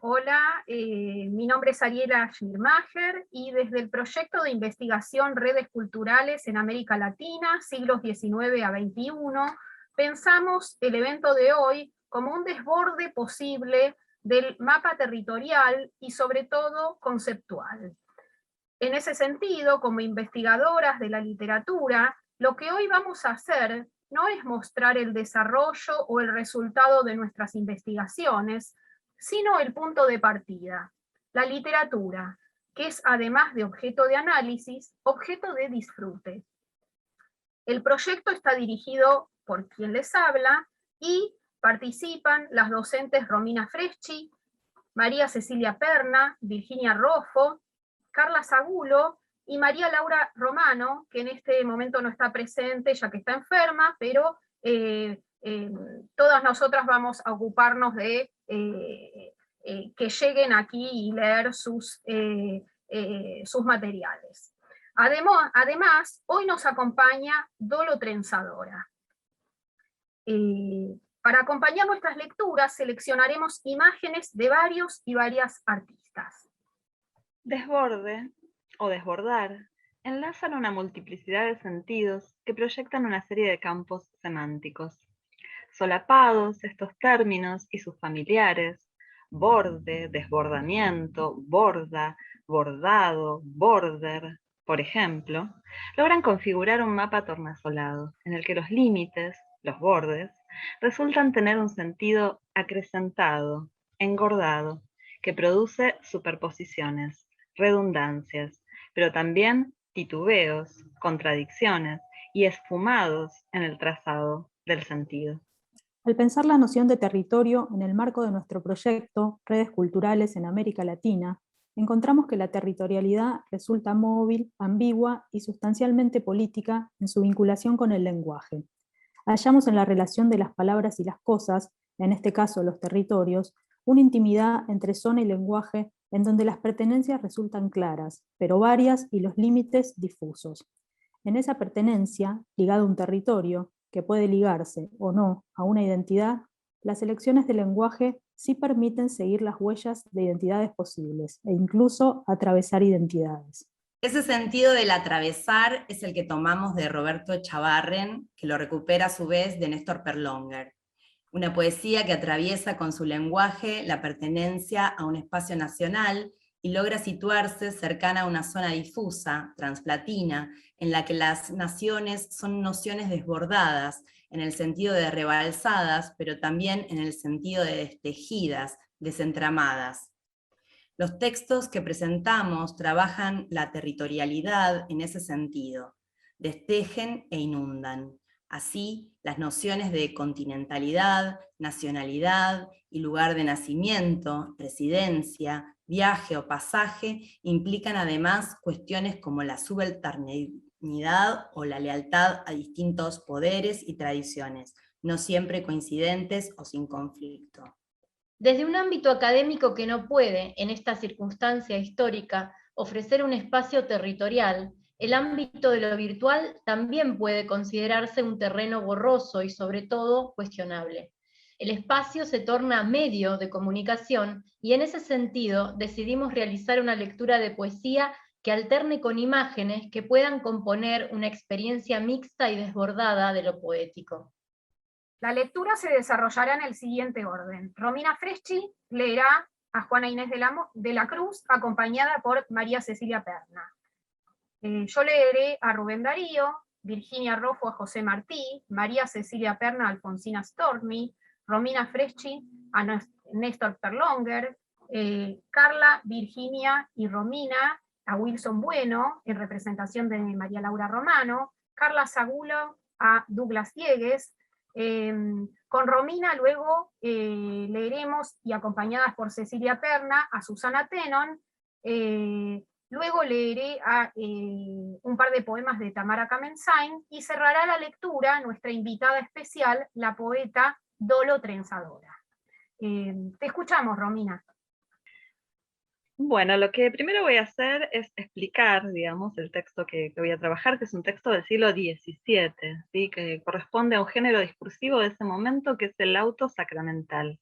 Hola, mi nombre es Ariela Schmirmacher y desde el proyecto de investigación Redes Culturales en América Latina, siglos XIX a XXI, pensamos el evento de hoy como un desborde posible del mapa territorial y sobre todo conceptual. En ese sentido, como investigadoras de la literatura, lo que hoy vamos a hacer no es mostrar el desarrollo o el resultado de nuestras investigaciones, sino el punto de partida, la literatura, que es además de objeto de análisis, objeto de disfrute. El proyecto está dirigido por quien les habla y participan las docentes Romina Freschi, María Cecilia Perna, Virginia Roffo, Carla Sagulo y María Laura Romano, que en este momento no está presente ya que está enferma, pero todas nosotras vamos a ocuparnos de que lleguen aquí y leer sus materiales. Además, hoy nos acompaña Dolo Trenzadora. Para acompañar nuestras lecturas seleccionaremos imágenes de varios y varias artistas. Desborde, o desbordar, enlazan una multiplicidad de sentidos que proyectan una serie de campos semánticos. Solapados estos términos y sus familiares, borde, desbordamiento, borda, bordado, border, por ejemplo, logran configurar un mapa tornasolado, en el que los límites, los bordes, resultan tener un sentido acrecentado, engordado, que produce superposiciones, redundancias, pero también titubeos, contradicciones y esfumados en el trazado del sentido. Al pensar la noción de territorio en el marco de nuestro proyecto Redes Culturales en América Latina, encontramos que la territorialidad resulta móvil, ambigua y sustancialmente política en su vinculación con el lenguaje. Hallamos en la relación de las palabras y las cosas, en este caso los territorios, una intimidad entre zona y lenguaje en donde las pertenencias resultan claras, pero varias y los límites difusos. En esa pertenencia, ligada a un territorio, que puede ligarse o no a una identidad, las elecciones del lenguaje sí permiten seguir las huellas de identidades posibles e incluso atravesar identidades. Ese sentido del atravesar es el que tomamos de Roberto Echavarren, que lo recupera a su vez de Néstor Perlonger. Una poesía que atraviesa con su lenguaje la pertenencia a un espacio nacional y logra situarse cercana a una zona difusa, transplatina, en la que las naciones son nociones desbordadas, en el sentido de rebalsadas, pero también en el sentido de destejidas, desentramadas. Los textos que presentamos trabajan la territorialidad en ese sentido, destejen e inundan. Así, las nociones de continentalidad, nacionalidad y lugar de nacimiento, residencia, viaje o pasaje implican además cuestiones como la subalternidad o la lealtad a distintos poderes y tradiciones, no siempre coincidentes o sin conflicto. Desde un ámbito académico que no puede, en esta circunstancia histórica, ofrecer un espacio territorial, el ámbito de lo virtual también puede considerarse un terreno borroso y sobre todo cuestionable. El espacio se torna medio de comunicación y en ese sentido decidimos realizar una lectura de poesía que alterne con imágenes que puedan componer una experiencia mixta y desbordada de lo poético. La lectura se desarrollará en el siguiente orden. Romina Freschi leerá a Juana Inés de la Cruz, acompañada por María Cecilia Perna. Yo leeré a Rubén Darío, Virginia Roffo a José Martí, María Cecilia Perna a Alfonsina Storni, Romina Freschi a Néstor Perlonger, Carla, Virginia y Romina a Wilson Bueno, en representación de María Laura Romano, Carla Sagulo a Douglas Diegues. Con Romina luego leeremos, y acompañadas por Cecilia Perna, a Susana Tenon. Luego leeré un par de poemas de Tamara Kamensain, y cerrará la lectura nuestra invitada especial, la poeta Dolo Trenzadora. Te escuchamos, Romina. Bueno, lo que primero voy a hacer es explicar, digamos, el texto que voy a trabajar, que es un texto del siglo XVII, ¿sí? Que corresponde a un género discursivo de ese momento, que es el auto sacramental.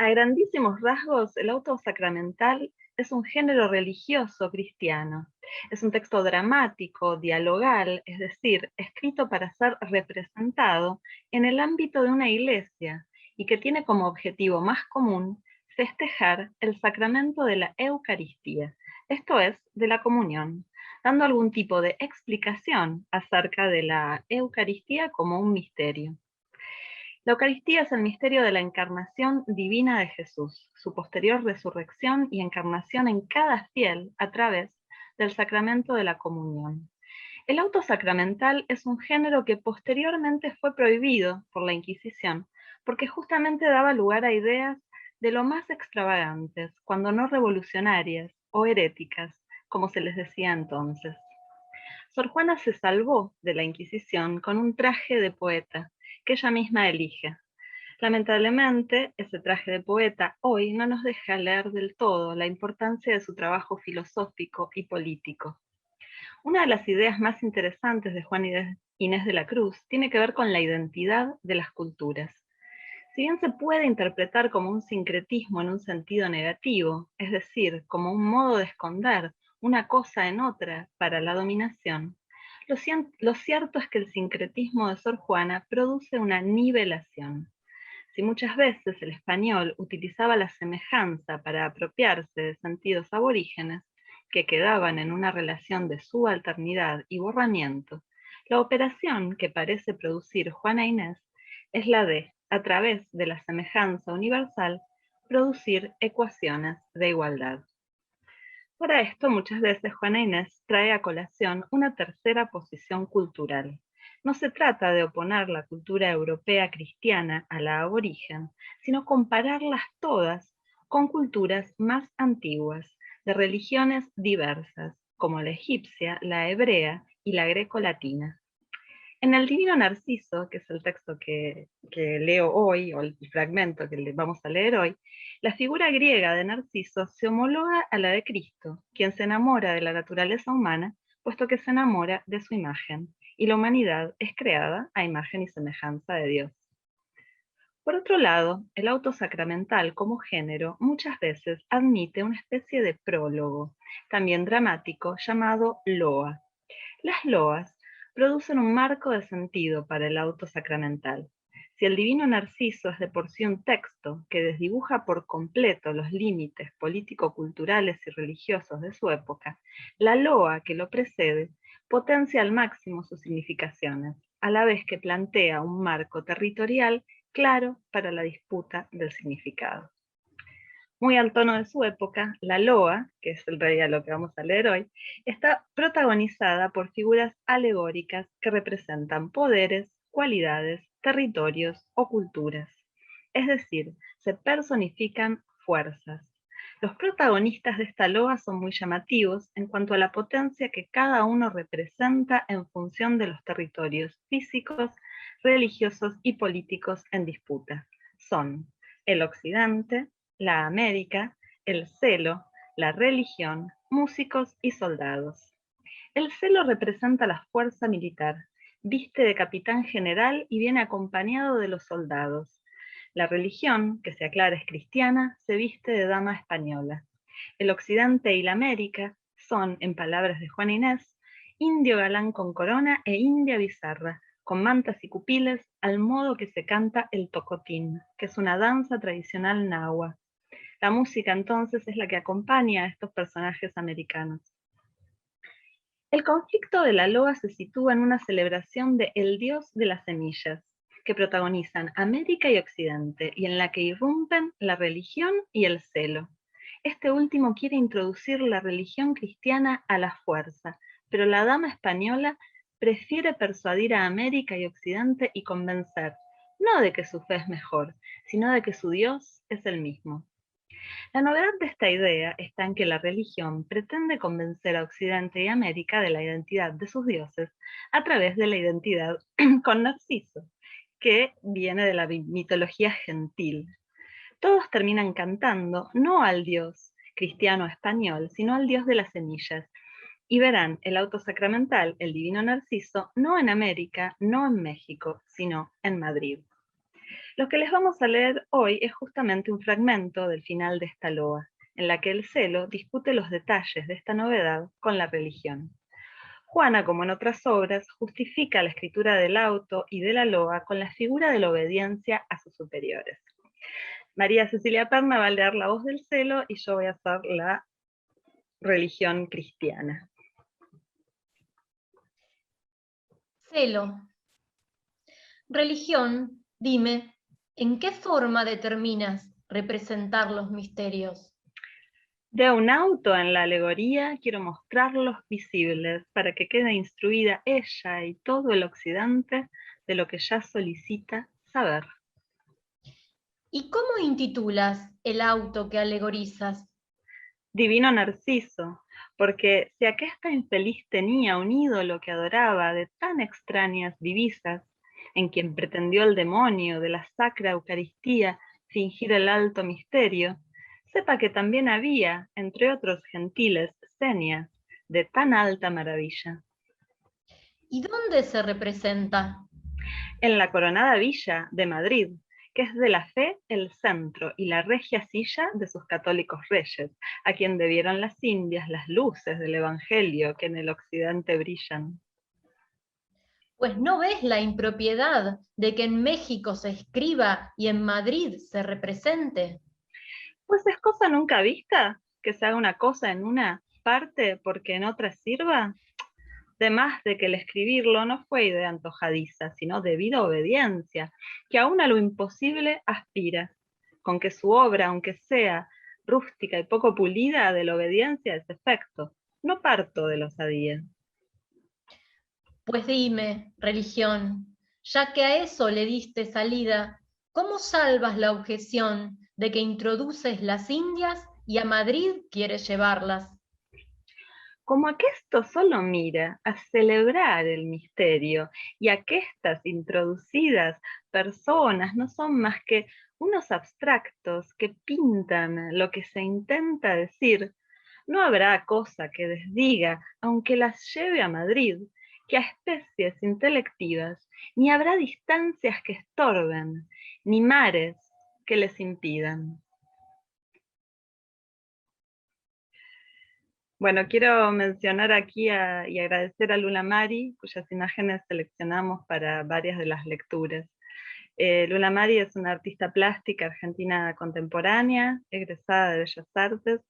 A grandísimos rasgos, el auto sacramental es un género religioso cristiano. Es un texto dramático, dialogal, es decir, escrito para ser representado en el ámbito de una iglesia y que tiene como objetivo más común festejar el sacramento de la Eucaristía, esto es, de la comunión, dando algún tipo de explicación acerca de la Eucaristía como un misterio. La Eucaristía es el misterio de la encarnación divina de Jesús, su posterior resurrección y encarnación en cada fiel a través del sacramento de la comunión. El auto sacramental es un género que posteriormente fue prohibido por la Inquisición, porque justamente daba lugar a ideas de lo más extravagantes, cuando no revolucionarias o heréticas, como se les decía entonces. Sor Juana se salvó de la Inquisición con un traje de poeta, que ella misma elige. Lamentablemente, ese traje de poeta hoy no nos deja leer del todo la importancia de su trabajo filosófico y político. Una de las ideas más interesantes de Juana Inés de la Cruz tiene que ver con la identidad de las culturas. Si bien se puede interpretar como un sincretismo en un sentido negativo, es decir, como un modo de esconder una cosa en otra para la dominación, lo cierto es que el sincretismo de Sor Juana produce una nivelación. Si muchas veces el español utilizaba la semejanza para apropiarse de sentidos aborígenes, que quedaban en una relación de subalternidad y borramiento, la operación que parece producir Juana Inés es la de, a través de la semejanza universal, producir ecuaciones de igualdad. Para esto, muchas veces Juana Inés trae a colación una tercera posición cultural. No se trata de oponer la cultura europea cristiana a la aborigen, sino compararlas todas con culturas más antiguas, de religiones diversas, como la egipcia, la hebrea y la greco-latina. En el Divino Narciso, que es el texto que leo hoy, o el fragmento que vamos a leer hoy, la figura griega de Narciso se homologa a la de Cristo, quien se enamora de la naturaleza humana, puesto que se enamora de su imagen, y la humanidad es creada a imagen y semejanza de Dios. Por otro lado, el auto sacramental como género muchas veces admite una especie de prólogo, también dramático, llamado loa. Las loas producen un marco de sentido para el auto sacramental. Si el Divino Narciso es de por sí un texto que desdibuja por completo los límites político-culturales y religiosos de su época, la loa que lo precede potencia al máximo sus significaciones, a la vez que plantea un marco territorial claro para la disputa del significado. Muy al tono de su época, la loa, que es en realidad lo que vamos a leer hoy, está protagonizada por figuras alegóricas que representan poderes, cualidades, territorios o culturas. Es decir, se personifican fuerzas. Los protagonistas de esta loa son muy llamativos en cuanto a la potencia que cada uno representa en función de los territorios físicos, religiosos y políticos en disputa. Son el Occidente, la América, el celo, la religión, músicos y soldados. El celo representa la fuerza militar, viste de capitán general y viene acompañado de los soldados. La religión, que se aclara es cristiana, se viste de dama española. El Occidente y la América son, en palabras de Juana Inés, indio galán con corona e india bizarra, con mantas y cupiles, al modo que se canta el tocotín, que es una danza tradicional nahua. La música entonces es la que acompaña a estos personajes americanos. El conflicto de la loa se sitúa en una celebración de El Dios de las Semillas, que protagonizan América y Occidente, y en la que irrumpen la religión y el celo. Este último quiere introducir la religión cristiana a la fuerza, pero la dama española prefiere persuadir a América y Occidente y convencer, no de que su fe es mejor, sino de que su Dios es el mismo. La novedad de esta idea está en que la religión pretende convencer a Occidente y América de la identidad de sus dioses a través de la identidad con Narciso, que viene de la mitología gentil. Todos terminan cantando no al dios cristiano español, sino al dios de las semillas, y verán el auto sacramental, el Divino Narciso, no en América, no en México, sino en Madrid. Lo que les vamos a leer hoy es justamente un fragmento del final de esta loa, en la que el celo discute los detalles de esta novedad con la religión. Juana, como en otras obras, justifica la escritura del auto y de la loa con la figura de la obediencia a sus superiores. María Cecilia Perna va a leer la voz del celo y yo voy a hacer la religión cristiana. Celo. Religión, dime, ¿en qué forma determinas representar los misterios? De un auto en la alegoría quiero mostrarlos visibles para que quede instruida ella y todo el occidente de lo que ya solicita saber. ¿Y cómo intitulas el auto que alegorizas? Divino Narciso, porque si aquesta infeliz tenía un ídolo que adoraba de tan extrañas divisas, en quien pretendió el demonio de la sacra Eucaristía fingir el alto misterio, sepa que también había, entre otros gentiles, señas de tan alta maravilla. ¿Y dónde se representa? En la coronada villa de Madrid, que es de la fe el centro y la regia silla de sus católicos reyes, a quien debieron las Indias las luces del Evangelio que en el occidente brillan. Pues ¿no ves la impropiedad de que en México se escriba y en Madrid se represente? Pues es cosa nunca vista que se haga una cosa en una parte porque en otra sirva. De más de que el escribirlo no fue idea antojadiza, sino debida obediencia, que aún a lo imposible aspira, con que su obra, aunque sea rústica y poco pulida, de la obediencia es efecto, no parto de la osadía. Pues dime, religión, ya que a eso le diste salida, ¿cómo salvas la objeción de que introduces las Indias y a Madrid quieres llevarlas? Como aquesto solo mira a celebrar el misterio, y aquestas introducidas personas no son más que unos abstractos que pintan lo que se intenta decir, no habrá cosa que desdiga, aunque las lleve a Madrid, que a especies intelectivas, ni habrá distancias que estorben, ni mares que les impidan. Bueno, quiero mencionar aquí y agradecer a Lula Mari, cuyas imágenes seleccionamos para varias de las lecturas. Lula Mari es una artista plástica argentina contemporánea, egresada de Bellas Artes,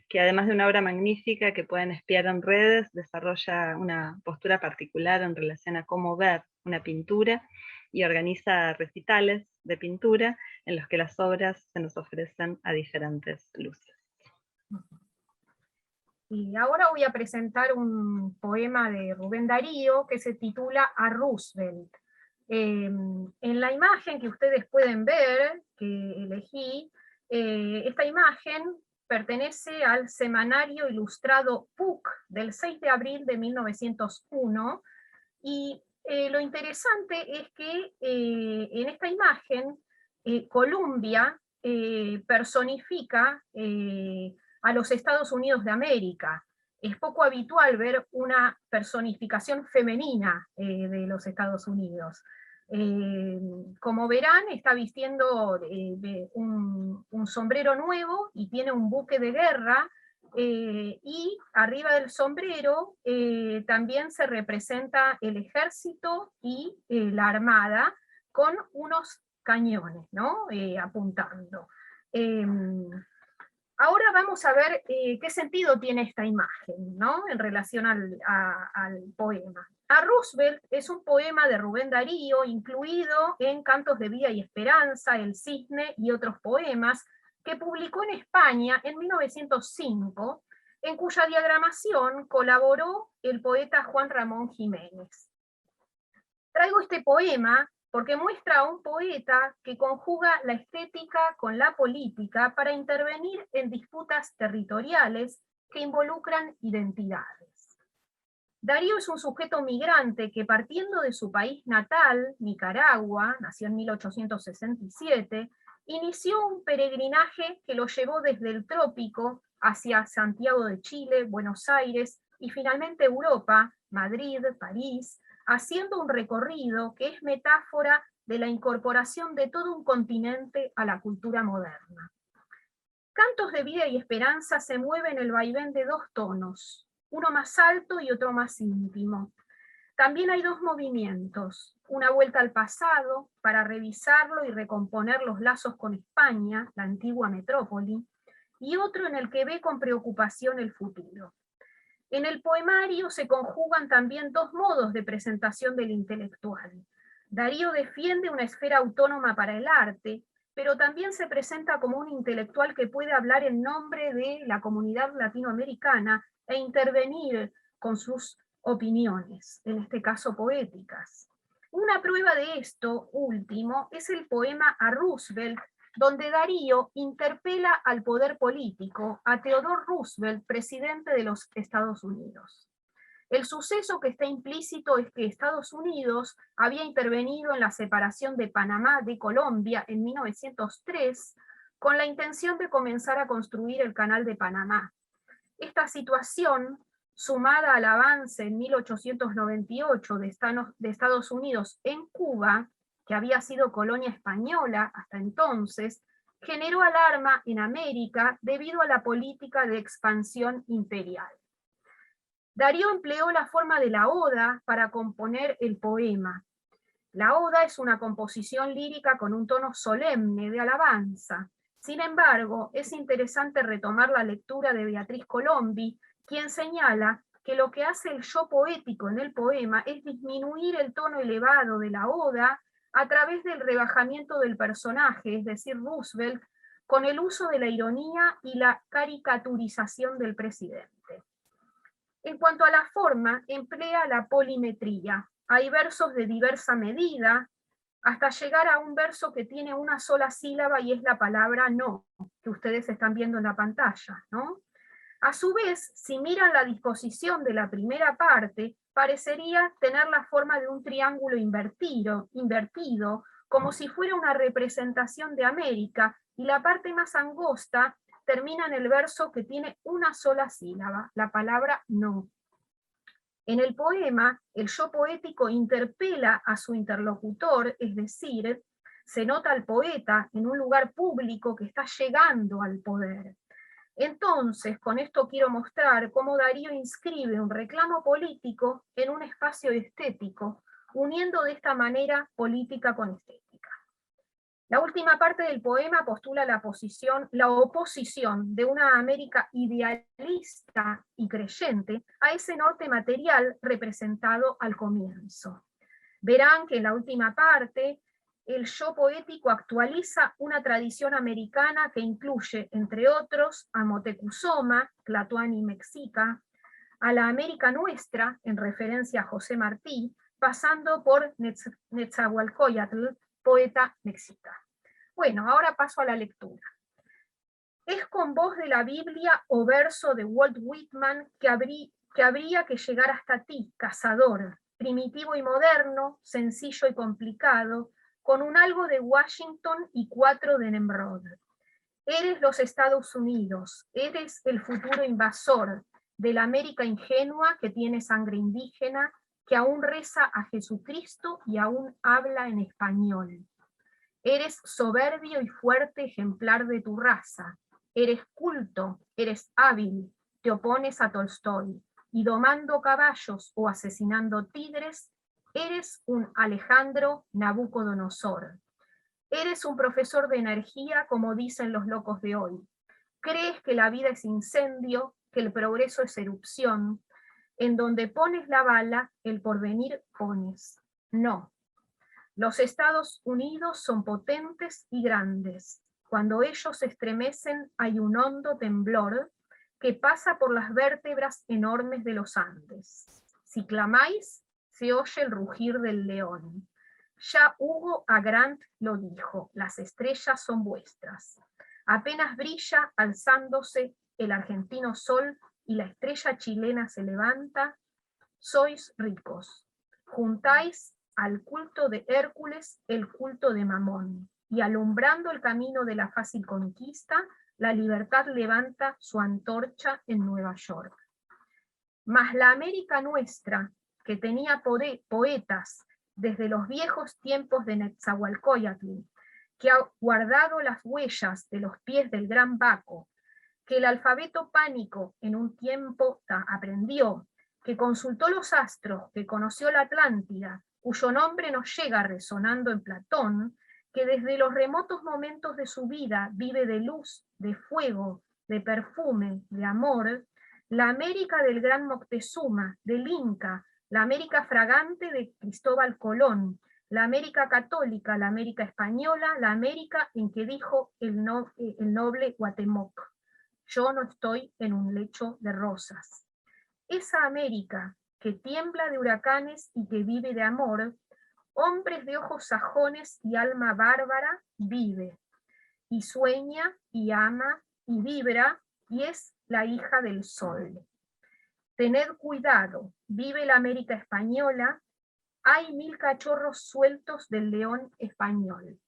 que además de una obra magnífica que pueden espiar en redes, desarrolla una postura particular en relación a cómo ver una pintura y organiza recitales de pintura en los que las obras se nos ofrecen a diferentes luces. Y ahora voy a presentar un poema de Rubén Darío que se titula A Roosevelt. En la imagen que ustedes pueden ver, que elegí, esta imagen pertenece al semanario ilustrado Puck del 6 de abril de 1901, y lo interesante es que en esta imagen Columbia personifica a los Estados Unidos de América. Es poco habitual ver una personificación femenina de los Estados Unidos. Como verán, está vistiendo un sombrero nuevo y tiene un buque de guerra, y arriba del sombrero también se representa el ejército y la armada con unos cañones, ¿no? Apuntando. Ahora vamos a ver qué sentido tiene esta imagen, ¿no? En relación al poema. A Roosevelt es un poema de Rubén Darío, incluido en Cantos de Vida y Esperanza, El Cisne y otros poemas, que publicó en España en 1905, en cuya diagramación colaboró el poeta Juan Ramón Jiménez. Traigo este poema porque muestra a un poeta que conjuga la estética con la política para intervenir en disputas territoriales que involucran identidades. Darío es un sujeto migrante que, partiendo de su país natal, Nicaragua, nació en 1867, inició un peregrinaje que lo llevó desde el trópico hacia Santiago de Chile, Buenos Aires y finalmente Europa, Madrid, París, haciendo un recorrido que es metáfora de la incorporación de todo un continente a la cultura moderna. Cantos de vida y esperanza se mueven en el vaivén de dos tonos, uno más alto y otro más íntimo. También hay dos movimientos, una vuelta al pasado para revisarlo y recomponer los lazos con España, la antigua metrópoli, y otro en el que ve con preocupación el futuro. En el poemario se conjugan también dos modos de presentación del intelectual. Darío defiende una esfera autónoma para el arte, pero también se presenta como un intelectual que puede hablar en nombre de la comunidad latinoamericana e intervenir con sus opiniones, en este caso poéticas. Una prueba de esto último es el poema a Roosevelt, donde Darío interpela al poder político, a Theodore Roosevelt, presidente de los Estados Unidos. El suceso que está implícito es que Estados Unidos había intervenido en la separación de Panamá de Colombia en 1903 con la intención de comenzar a construir el Canal de Panamá. Esta situación, sumada al avance en 1898 de Estados Unidos en Cuba, que había sido colonia española hasta entonces, generó alarma en América debido a la política de expansión imperial. Darío empleó la forma de la oda para componer el poema. La oda es una composición lírica con un tono solemne de alabanza. Sin embargo, es interesante retomar la lectura de Beatriz Colombi, quien señala que lo que hace el yo poético en el poema es disminuir el tono elevado de la oda a través del rebajamiento del personaje, es decir, Roosevelt, con el uso de la ironía y la caricaturización del presidente. En cuanto a la forma, emplea la polimetría. Hay versos de diversa medida, hasta llegar a un verso que tiene una sola sílaba y es la palabra no, que ustedes están viendo en la pantalla, ¿no? A su vez, si miran la disposición de la primera parte, parecería tener la forma de un triángulo invertido, como si fuera una representación de América, y la parte más angosta termina en el verso que tiene una sola sílaba, la palabra no. En el poema, el yo poético interpela a su interlocutor, es decir, se nota al poeta en un lugar público que está llegando al poder. Entonces, con esto quiero mostrar cómo Darío inscribe un reclamo político en un espacio estético, uniendo de esta manera política con estética. La última parte del poema postula la oposición de una América idealista y creyente a ese norte material representado al comienzo. Verán que en la última parte el yo poético actualiza una tradición americana que incluye, entre otros, a Motecuzoma, Tlatoani Mexica, a la América Nuestra, en referencia a José Martí, pasando por Netzahualcóyotl, poeta mexica. Bueno, ahora paso a la lectura. Es con voz de la Biblia o verso de Walt Whitman que habría que llegar hasta ti, cazador, primitivo y moderno, sencillo y complicado, con un algo de Washington y 4 de Nemrod. Eres los Estados Unidos, eres el futuro invasor de la América ingenua que tiene sangre indígena, que aún reza a Jesucristo y aún habla en español. Eres soberbio y fuerte ejemplar de tu raza, eres culto, eres hábil, te opones a Tolstoy, y domando caballos o asesinando tigres, eres un Alejandro Nabucodonosor. Eres un profesor de energía, como dicen los locos de hoy. Crees que la vida es incendio, que el progreso es erupción. En donde pones la bala, el porvenir pones. No. Los Estados Unidos son potentes y grandes. Cuando ellos se estremecen hay un hondo temblor que pasa por las vértebras enormes de los Andes. Si clamáis, se oye el rugir del león. Ya Hugo A. Grant lo dijo, las estrellas son vuestras. Apenas brilla alzándose el argentino sol y la estrella chilena se levanta, sois ricos. Juntáis al culto de Hércules el culto de Mamón, y alumbrando el camino de la fácil conquista, la libertad levanta su antorcha en Nueva York. Mas la América nuestra, que tenía poetas desde los viejos tiempos de Netzahualcóyotl, que ha guardado las huellas de los pies del gran Baco, que el alfabeto pánico en un tiempo aprendió, que consultó los astros, que conoció la Atlántida, cuyo nombre nos llega resonando en Platón, que desde los remotos momentos de su vida vive de luz, de fuego, de perfume, de amor, la América del gran Moctezuma, del Inca, la América fragante de Cristóbal Colón, la América católica, la América española, la América en que dijo el noble Cuauhtémoc: yo no estoy en un lecho de rosas. Esa América que tiembla de huracanes y que vive de amor, hombres de ojos sajones y alma bárbara, vive, y sueña, y ama, y vibra, y es la hija del sol. Tened cuidado, vive la América española, hay 1000 cachorros sueltos del león español.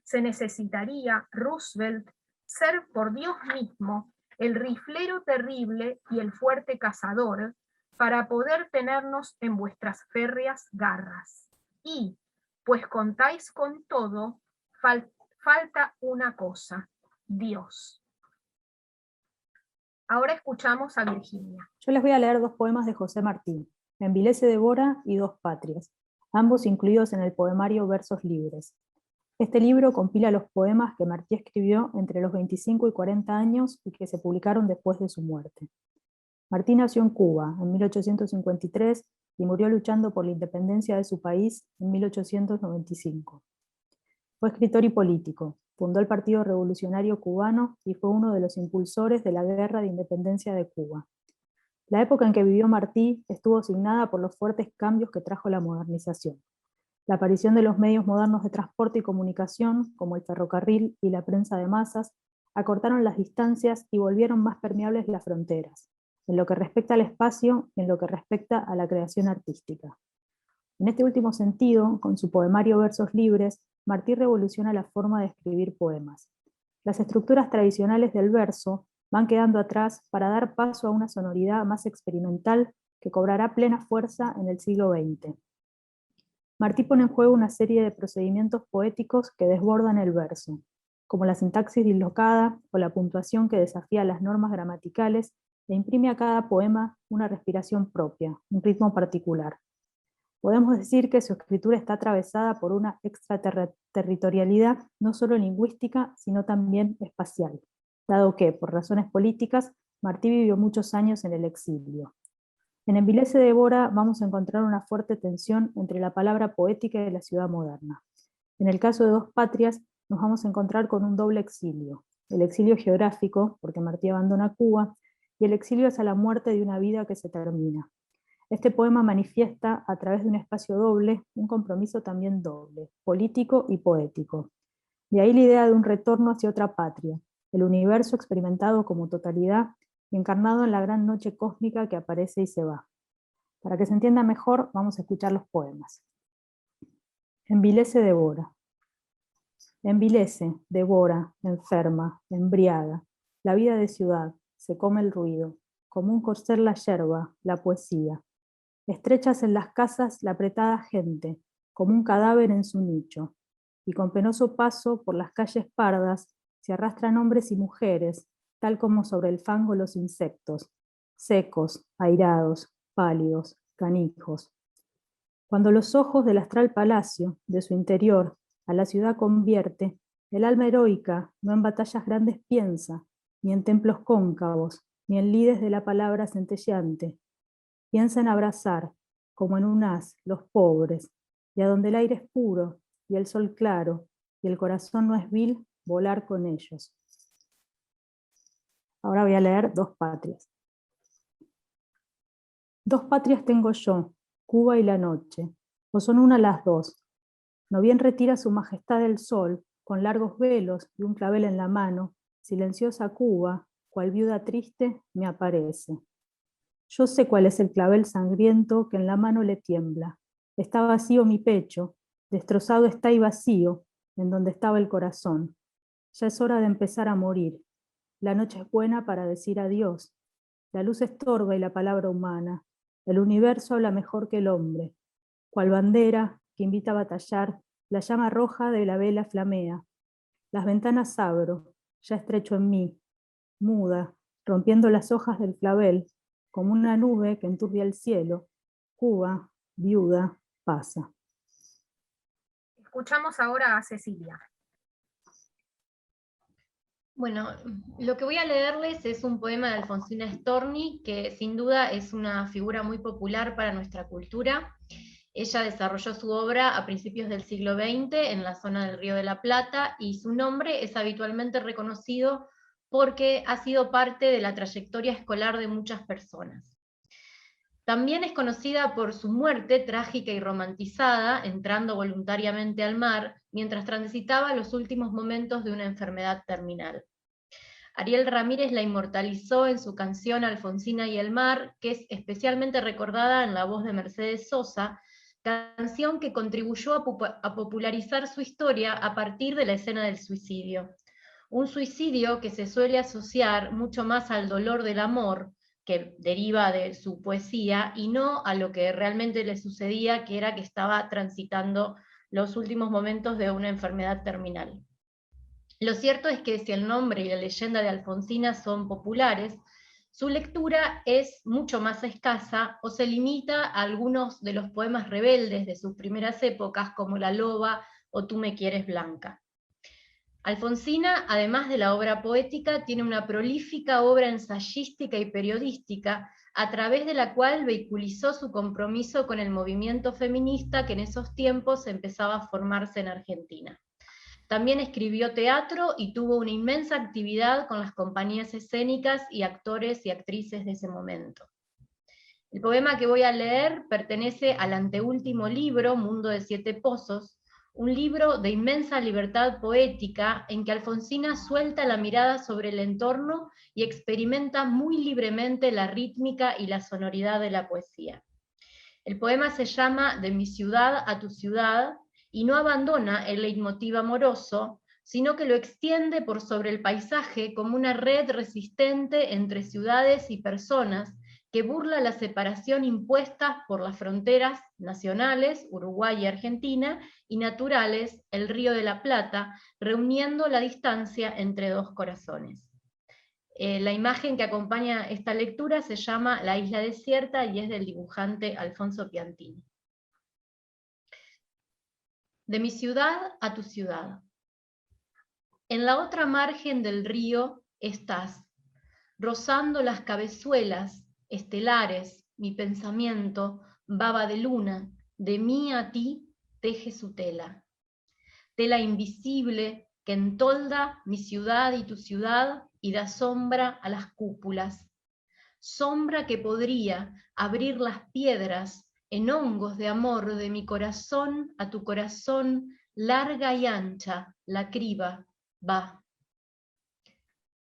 Se necesitaría, Roosevelt, ser por Dios mismo el riflero terrible y el fuerte cazador para poder tenernos en vuestras férreas garras. Y, pues contáis con todo, falta una cosa: Dios. Ahora escuchamos a Virginia. Yo les voy a leer 2 poemas de José Martí, Envilece de Bora y Dos Patrias, ambos incluidos en el poemario Versos Libres. Este libro compila los poemas que Martí escribió entre los 25 y 40 años y que se publicaron después de su muerte. Martí nació en Cuba en 1853 y murió luchando por la independencia de su país en 1895. Fue escritor y político, fundó el Partido Revolucionario Cubano y fue uno de los impulsores de la Guerra de Independencia de Cuba. La época en que vivió Martí estuvo signada por los fuertes cambios que trajo la modernización. La aparición de los medios modernos de transporte y comunicación, como el ferrocarril y la prensa de masas, acortaron las distancias y volvieron más permeables las fronteras, en lo que respecta al espacio y en lo que respecta a la creación artística. En este último sentido, con su poemario Versos Libres, Martí revoluciona la forma de escribir poemas. Las estructuras tradicionales del verso van quedando atrás para dar paso a una sonoridad más experimental que cobrará plena fuerza en el siglo XX. Martí pone en juego una serie de procedimientos poéticos que desbordan el verso, como la sintaxis dislocada o la puntuación que desafía las normas gramaticales e imprime a cada poema una respiración propia, un ritmo particular. Podemos decir que su escritura está atravesada por una extraterritorialidad no solo lingüística, sino también espacial, dado que, por razones políticas, Martí vivió muchos años en el exilio. En Envilece de Bora vamos a encontrar una fuerte tensión entre la palabra poética y la ciudad moderna. En el caso de Dos Patrias nos vamos a encontrar con un doble exilio: el exilio geográfico, porque Martí abandona Cuba, y el exilio hacia la muerte de una vida que se termina. Este poema manifiesta, a través de un espacio doble, un compromiso también doble, político y poético. De ahí la idea de un retorno hacia otra patria, el universo experimentado como totalidad, encarnado en la gran noche cósmica que aparece y se va. Para que se entienda mejor, vamos a escuchar los poemas. Envilece de Bora. Envilece, devora, enferma, embriaga, la vida de ciudad, se come el ruido, como un corcer la yerba, la poesía. Estrechas en las casas la apretada gente, como un cadáver en su nicho, y con penoso paso por las calles pardas se arrastran hombres y mujeres, tal como sobre el fango los insectos, secos, airados, pálidos, canijos. Cuando los ojos del astral palacio, de su interior, a la ciudad convierte, el alma heroica no en batallas grandes piensa, ni en templos cóncavos, ni en lides de la palabra centelleante. Piensa en abrazar, como en un haz, los pobres, y a donde el aire es puro, y el sol claro, y el corazón no es vil, volar con ellos. Ahora voy a leer Dos Patrias. Dos patrias tengo yo, Cuba y la noche, o son una las dos. No bien retira su majestad el sol, con largos velos y un clavel en la mano, silenciosa Cuba, cual viuda triste, me aparece. Yo sé cuál es el clavel sangriento que en la mano le tiembla. Está vacío mi pecho, destrozado está y vacío, en donde estaba el corazón. Ya es hora de empezar a morir. La noche es buena para decir adiós. La luz estorba y la palabra humana. El universo habla mejor que el hombre. Cual bandera, que invita a batallar, la llama roja de la vela flamea. Las ventanas abro, ya estrecho en mí, muda, rompiendo las hojas del clavel, como una nube que enturbia el cielo. Cuba, viuda, pasa. Escuchamos ahora a Cecilia. Bueno, lo que voy a leerles es un poema de Alfonsina Storni, que sin duda es una figura muy popular para nuestra cultura. Ella desarrolló su obra a principios del siglo XX en la zona del Río de la Plata, y su nombre es habitualmente reconocido porque ha sido parte de la trayectoria escolar de muchas personas. También es conocida por su muerte trágica y romantizada, entrando voluntariamente al mar, mientras transitaba los últimos momentos de una enfermedad terminal. Ariel Ramírez la inmortalizó en su canción Alfonsina y el mar, que es especialmente recordada en la voz de Mercedes Sosa, canción que contribuyó a popularizar su historia a partir de la escena del suicidio. Un suicidio que se suele asociar mucho más al dolor del amor, que deriva de su poesía, y no a lo que realmente le sucedía, que era que estaba transitando los últimos momentos de una enfermedad terminal. Lo cierto es que si el nombre y la leyenda de Alfonsina son populares, su lectura es mucho más escasa o se limita a algunos de los poemas rebeldes de sus primeras épocas, como La Loba o Tú me quieres blanca. Alfonsina, además de la obra poética, tiene una prolífica obra ensayística y periodística, a través de la cual vehiculizó su compromiso con el movimiento feminista que en esos tiempos empezaba a formarse en Argentina. También escribió teatro y tuvo una inmensa actividad con las compañías escénicas y actores y actrices de ese momento. El poema que voy a leer pertenece al anteúltimo libro, Mundo de Siete Pozos, un libro de inmensa libertad poética en que Alfonsina suelta la mirada sobre el entorno y experimenta muy libremente la rítmica y la sonoridad de la poesía. El poema se llama De mi ciudad a tu ciudad, y no abandona el leitmotiv amoroso, sino que lo extiende por sobre el paisaje como una red resistente entre ciudades y personas que burla la separación impuesta por las fronteras nacionales, Uruguay y Argentina, y naturales, el Río de la Plata, reuniendo la distancia entre dos corazones. La imagen que acompaña esta lectura se llama La isla desierta y es del dibujante Alfonso Piantini. De mi ciudad a tu ciudad. En la otra margen del río estás, rozando las cabezuelas estelares, mi pensamiento, baba de luna, de mí a ti teje su tela. Tela invisible que entolda mi ciudad y tu ciudad y da sombra a las cúpulas. Sombra que podría abrir las piedras en hongos de amor de mi corazón a tu corazón, larga y ancha, la criba, va.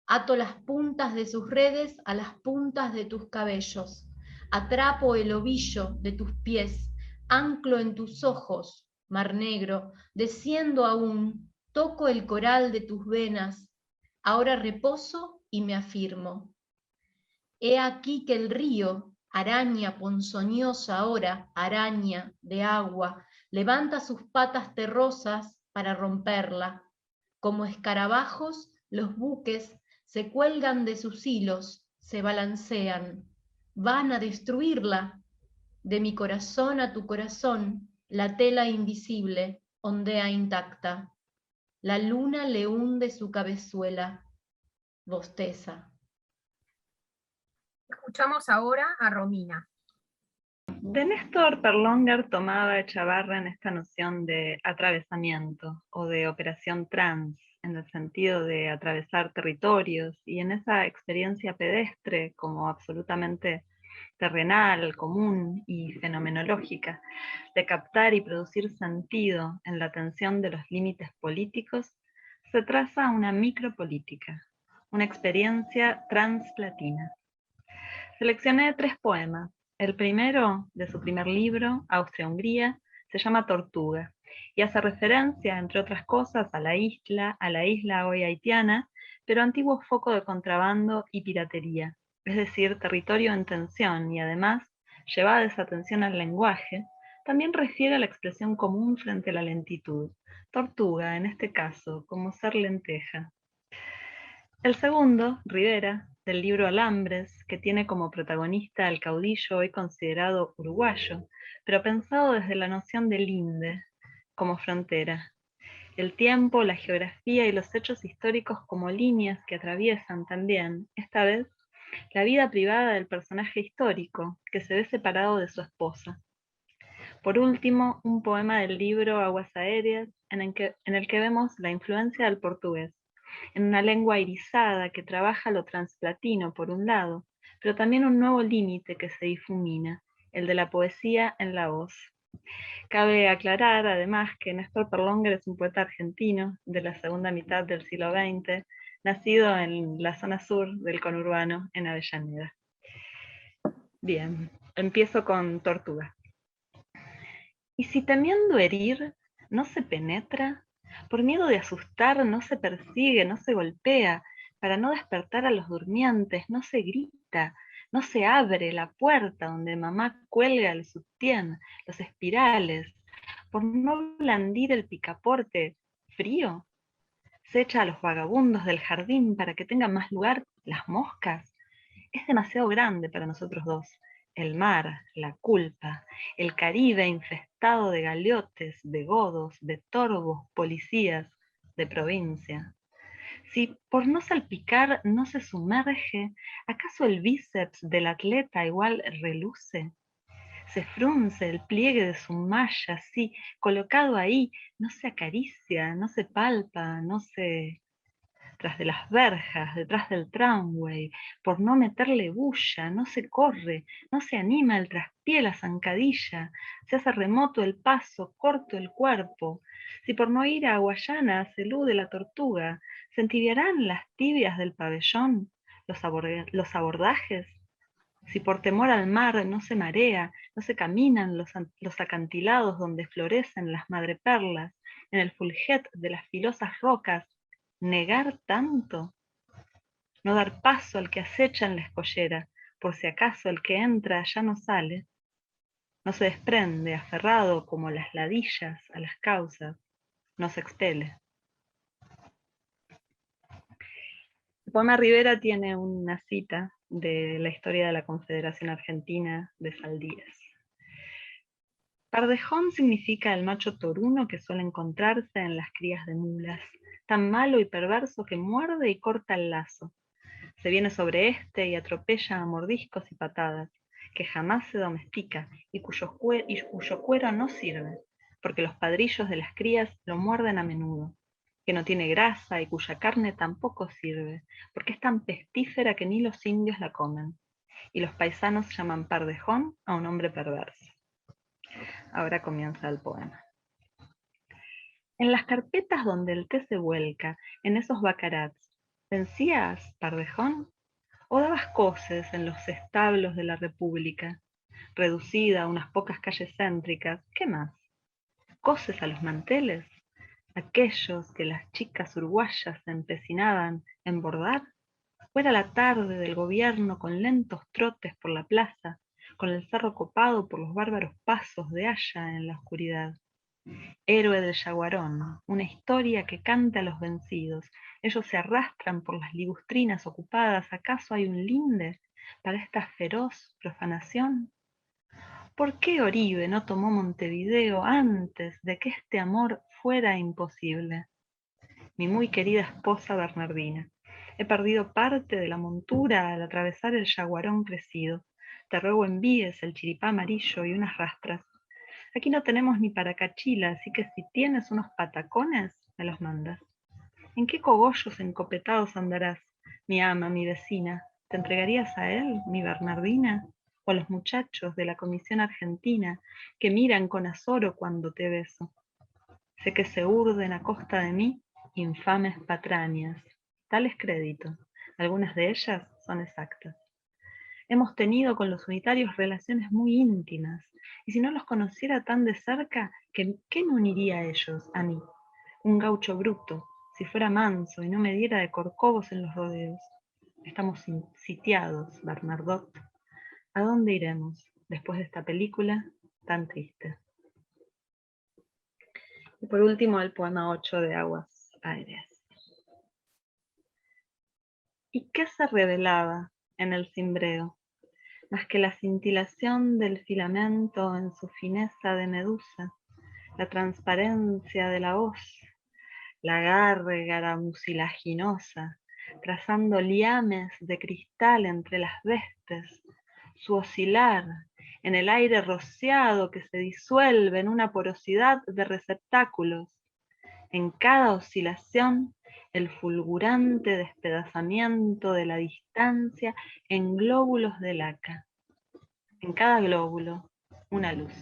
Ato las puntas de sus redes a las puntas de tus cabellos, atrapo el ovillo de tus pies, anclo en tus ojos, mar negro, desciendo aún, toco el coral de tus venas, ahora reposo y me afirmo. He aquí que el río, araña ponzoñosa ahora, araña de agua, levanta sus patas terrosas para romperla. Como escarabajos, los buques se cuelgan de sus hilos, se balancean. Van a destruirla. De mi corazón a tu corazón, la tela invisible ondea intacta. La luna le hunde su cabezuela, bosteza. Escuchamos ahora a Romina. De Néstor Perlonger tomaba Echavarren esta noción de atravesamiento o de operación trans, en el sentido de atravesar territorios, y en esa experiencia pedestre como absolutamente terrenal, común y fenomenológica, de captar y producir sentido en la tensión de los límites políticos, se traza una micropolítica, una experiencia transplatina. Seleccioné 3 poemas. El primero, de su primer libro, Austria-Hungría, se llama Tortuga, y hace referencia, entre otras cosas, a la isla hoy haitiana, pero antiguo foco de contrabando y piratería, es decir, territorio en tensión, y además, llevada esa tensión al lenguaje, También refiere a la expresión común frente a la lentitud, tortuga en este caso, como ser lenteja. El segundo, Rivera, del libro Alambres, que tiene como protagonista al caudillo hoy considerado uruguayo, pero pensado desde la noción de linde, como frontera. El tiempo, la geografía y los hechos históricos como líneas que atraviesan también, esta vez, la vida privada del personaje histórico, que se ve separado de su esposa. Por último, un poema del libro Aguas Aéreas, en el que vemos la influencia del portugués, en una lengua irisada que trabaja lo transplatino por un lado, pero también un nuevo límite que se difumina, el de la poesía en la voz. Cabe aclarar, además, que Néstor Perlonguer es un poeta argentino de la segunda mitad del siglo XX, nacido en la zona sur del conurbano, en Avellaneda. Bien, empiezo con Tortuga. ¿Y si temiendo herir no se penetra? Por miedo de asustar no se persigue, no se golpea, para no despertar a los durmientes no se grita, no se abre la puerta donde mamá cuelga el sutién, los espirales, por no blandir el picaporte frío. Se echa a los vagabundos del jardín para que tengan más lugar las moscas. Es demasiado grande para nosotros dos. El mar, la culpa, el Caribe infestado de galeotes, de godos, de torbos, policías, de provincia. Si por no salpicar no se sumerge, ¿acaso el bíceps del atleta igual reluce? Se frunce el pliegue de su malla, así, colocado ahí, no se acaricia, no se palpa, no se... Tras de las verjas, detrás del tramway, por no meterle bulla, no se corre, no se anima el traspié, la zancadilla, se hace remoto el paso, corto el cuerpo. Si por no ir a Guayana se elude la tortuga, ¿se entibiarán las tibias del pabellón, los abordajes? Si por temor al mar no se marea, no se caminan los acantilados donde florecen las madreperlas, en el fulget de las filosas rocas, negar tanto, no dar paso al que acecha en la escollera, por si acaso el que entra ya no sale, no se desprende, aferrado como las ladillas a las causas, no se expele. El poema Rivera tiene una cita de la historia de la Confederación Argentina de Saldías. Pardejón significa el macho toruno que suele encontrarse en las crías de mulas, tan malo y perverso que muerde y corta el lazo. Se viene sobre este y atropella a mordiscos y patadas, que jamás se domestica y cuyo cuero no sirve, porque los padrillos de las crías lo muerden a menudo, que no tiene grasa y cuya carne tampoco sirve, porque es tan pestífera que ni los indios la comen, y los paisanos llaman pardejón a un hombre perverso. Ahora comienza el poema. En las carpetas donde el té se vuelca, en esos bacarats, ¿vencías, pardejón? ¿O dabas coces en los establos de la República? Reducida a unas pocas calles céntricas, ¿qué más? ¿Coces a los manteles? ¿Aquellos que las chicas uruguayas se empecinaban en bordar? ¿O era la tarde del gobierno con lentos trotes por la plaza, con el cerro copado por los bárbaros pasos de Haya en la oscuridad? Héroe del yaguarón, una historia que canta a los vencidos. Ellos se arrastran por las ligustrinas ocupadas. ¿Acaso hay un linde para esta feroz profanación? ¿Por qué Oribe no tomó Montevideo antes de que este amor fuera imposible? Mi muy querida esposa Bernardina, he perdido parte de la montura al atravesar el yaguarón crecido. Te ruego envíes el chiripá amarillo y unas rastras. Aquí no tenemos ni para cachila, así que si tienes unos patacones, me los mandas. ¿En qué cogollos encopetados andarás, mi ama, mi vecina? ¿Te entregarías a él, mi Bernardina? ¿O a los muchachos de la Comisión Argentina que miran con azoro cuando te beso? Sé que se urden a costa de mí infames patrañas. Tales créditos, algunas de ellas son exactas. Hemos tenido con los unitarios relaciones muy íntimas, y si no los conociera tan de cerca, ¿qué me uniría a ellos, a mí? Un gaucho bruto, si fuera manso y no me diera de corcovos en los rodeos. Estamos sitiados, Bernardot. ¿A dónde iremos después de esta película tan triste? Y por último, el poema 8 de Aguas Aéreas. ¿Y qué se revelaba en el cimbreo? Más que la cintilación del filamento en su fineza de medusa, la transparencia de la voz, la gárgara mucilaginosa, trazando liames de cristal entre las vestes, su oscilar en el aire rociado que se disuelve en una porosidad de receptáculos. En cada oscilación, el fulgurante despedazamiento de la distancia en glóbulos de laca. En cada glóbulo, una luz.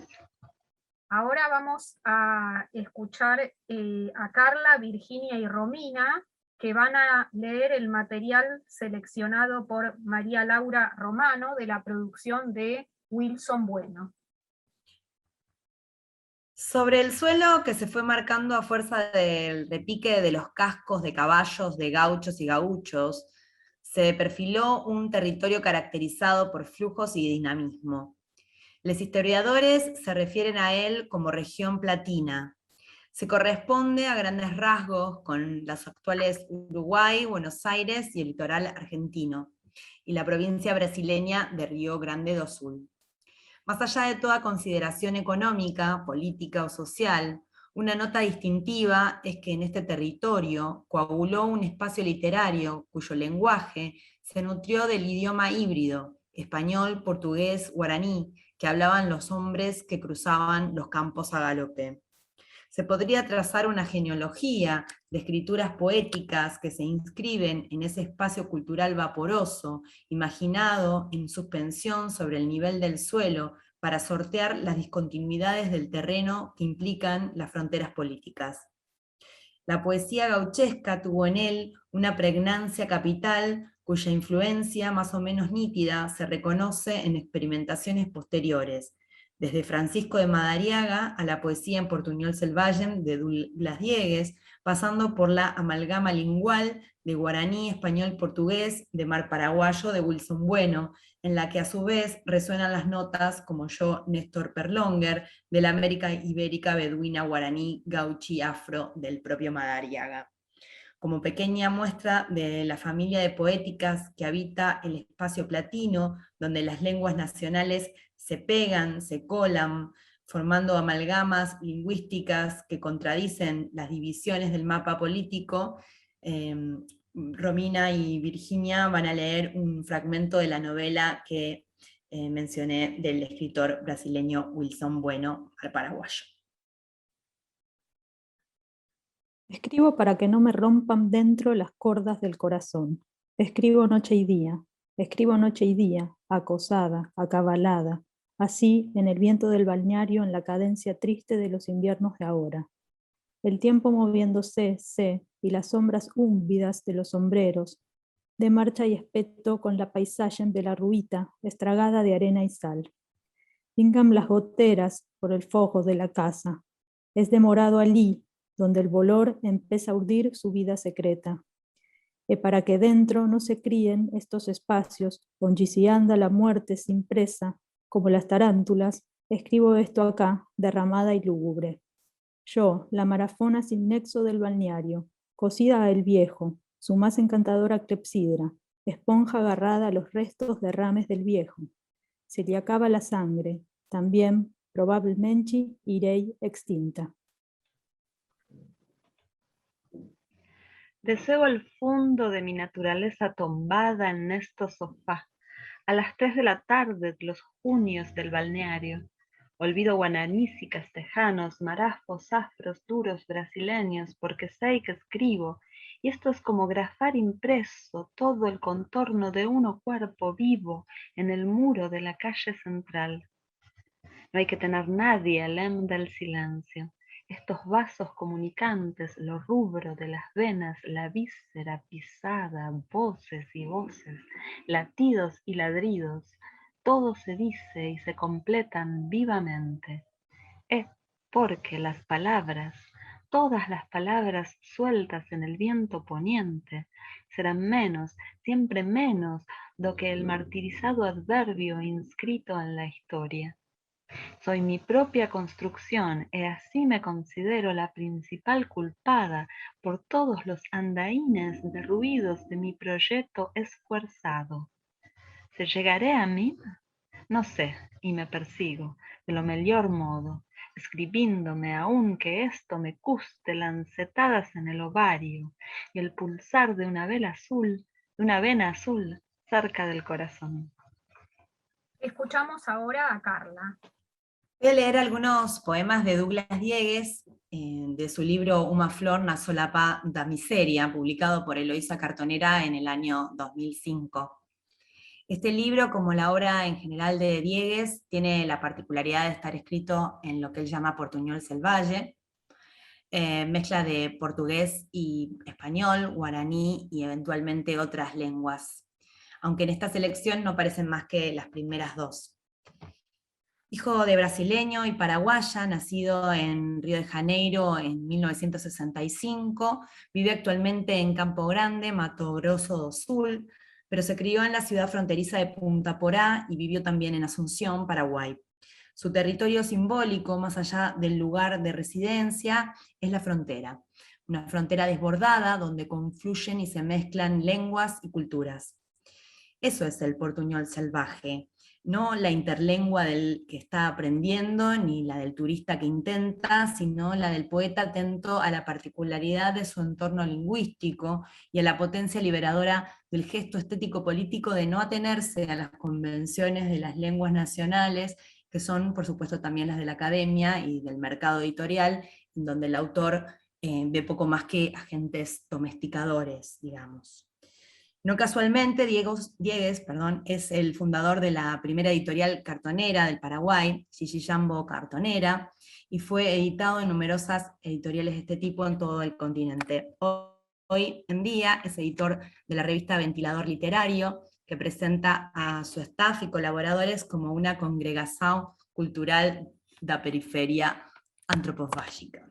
Ahora vamos a escuchar a Carla, Virginia y Romina, que van a leer el material seleccionado por María Laura Romano de la producción de Wilson Bueno. Sobre el suelo que se fue marcando a fuerza del repique de los cascos de caballos, de gauchos y gauchos, se perfiló un territorio caracterizado por flujos y dinamismo. Los historiadores se refieren a él como región platina. Se corresponde a grandes rasgos con las actuales Uruguay, Buenos Aires y el litoral argentino, y la provincia brasileña de Río Grande do Sul. Más allá de toda consideración económica, política o social, una nota distintiva es que en este territorio coaguló un espacio literario cuyo lenguaje se nutrió del idioma híbrido, español, portugués, guaraní, que hablaban los hombres que cruzaban los campos a galope. Se podría trazar una genealogía de escrituras poéticas que se inscriben en ese espacio cultural vaporoso, imaginado en suspensión sobre el nivel del suelo, para sortear las discontinuidades del terreno que implican las fronteras políticas. La poesía gauchesca tuvo en él una pregnancia capital cuya influencia más o menos nítida se reconoce en experimentaciones posteriores, desde Francisco de Madariaga a la poesía en portuñol selvagem de Douglas Diegues, pasando por la amalgama lingual de guaraní, español, portugués, de mar paraguayo de Wilson Bueno, en la que a su vez resuenan las notas como yo, Néstor Perlonger, de la América Ibérica, beduina, guaraní, gauchi, afro, del propio Madariaga. Como pequeña muestra de la familia de poéticas que habita el espacio platino, donde las lenguas nacionales se pegan, se colan, formando amalgamas lingüísticas que contradicen las divisiones del mapa político, Romina y Virginia van a leer un fragmento de la novela que mencioné del escritor brasileño Wilson Bueno, al paraguayo. Escribo para que no me rompan dentro las cordas del corazón. Escribo noche y día, acosada, acabalada, así en el viento del balneario, en la cadencia triste de los inviernos de ahora. El tiempo moviéndose, y las sombras húmedas de los sombreros, de marcha y espeto con la paisaje de la ruita, estragada de arena y sal. Pingan las goteras por el fojo de la casa. Es demorado allí, donde el volor empieza a urdir su vida secreta. Y para que dentro no se críen estos espacios, donde si anda la muerte sin presa, como las tarántulas, escribo esto acá, derramada y lúgubre. Yo, la marafona sin nexo del balneario, cosida a el viejo, su más encantadora clepsidra, esponja agarrada a los restos de rames del viejo. Se le acaba la sangre, también, probablemente, iré extinta. Deseo el fondo de mi naturaleza tombada en estos sofás, a las 3 de la tarde de los junios del balneario. Olvido guananís y castejanos, marafos, afros, duros, brasileños, porque sé que escribo, y esto es como grafar impreso todo el contorno de uno cuerpo vivo en el muro de la calle central. No hay que tener nadie alem del silencio. Estos vasos comunicantes, lo rubro de las venas, la víscera pisada, voces y voces, latidos y ladridos, todo se dice y se completan vivamente. Es porque las palabras, todas las palabras sueltas en el viento poniente, serán menos, siempre menos, do que el martirizado adverbio inscrito en la historia. Soy mi propia construcción y así me considero la principal culpada por todos los andaines de ruidos de mi proyecto esfuerzado. ¿Se llegaré a mí? No sé, y me persigo, de lo mejor modo, escribiéndome aún que esto me custe lancetadas en el ovario y el pulsar de una vena azul cerca del corazón. Escuchamos ahora a Carla. Voy a leer algunos poemas de Douglas Diegues, de su libro Uma flor na solapa da miseria, publicado por Eloísa Cartonera en el año 2005. Este libro, como la obra en general de Diegues, tiene la particularidad de estar escrito en lo que él llama portuñol selvage, mezcla de portugués y español, guaraní y eventualmente otras lenguas, aunque en esta selección no parecen más que las primeras dos. Hijo de brasileño y paraguaya, nacido en Río de Janeiro en 1965, vive actualmente en Campo Grande, Mato Grosso do Sul, pero se crió en la ciudad fronteriza de Punta Porá y vivió también en Asunción, Paraguay. Su territorio simbólico, más allá del lugar de residencia, es la frontera. Una frontera desbordada donde confluyen y se mezclan lenguas y culturas. Eso es el portuñol salvaje, no la interlengua del que está aprendiendo, ni la del turista que intenta, sino la del poeta atento a la particularidad de su entorno lingüístico y a la potencia liberadora del gesto estético-político de no atenerse a las convenciones de las lenguas nacionales, que son, por supuesto, también las de la academia y del mercado editorial, en donde el autor ve poco más que agentes domesticadores, digamos. No casualmente, Diegues es el fundador de la primera editorial cartonera del Paraguay, Gigi Jambo Cartonera, y fue editado en numerosas editoriales de este tipo en todo el continente. Hoy en día es editor de la revista Ventilador Literario, que presenta a su staff y colaboradores como una congregación cultural da periferia antropofágica.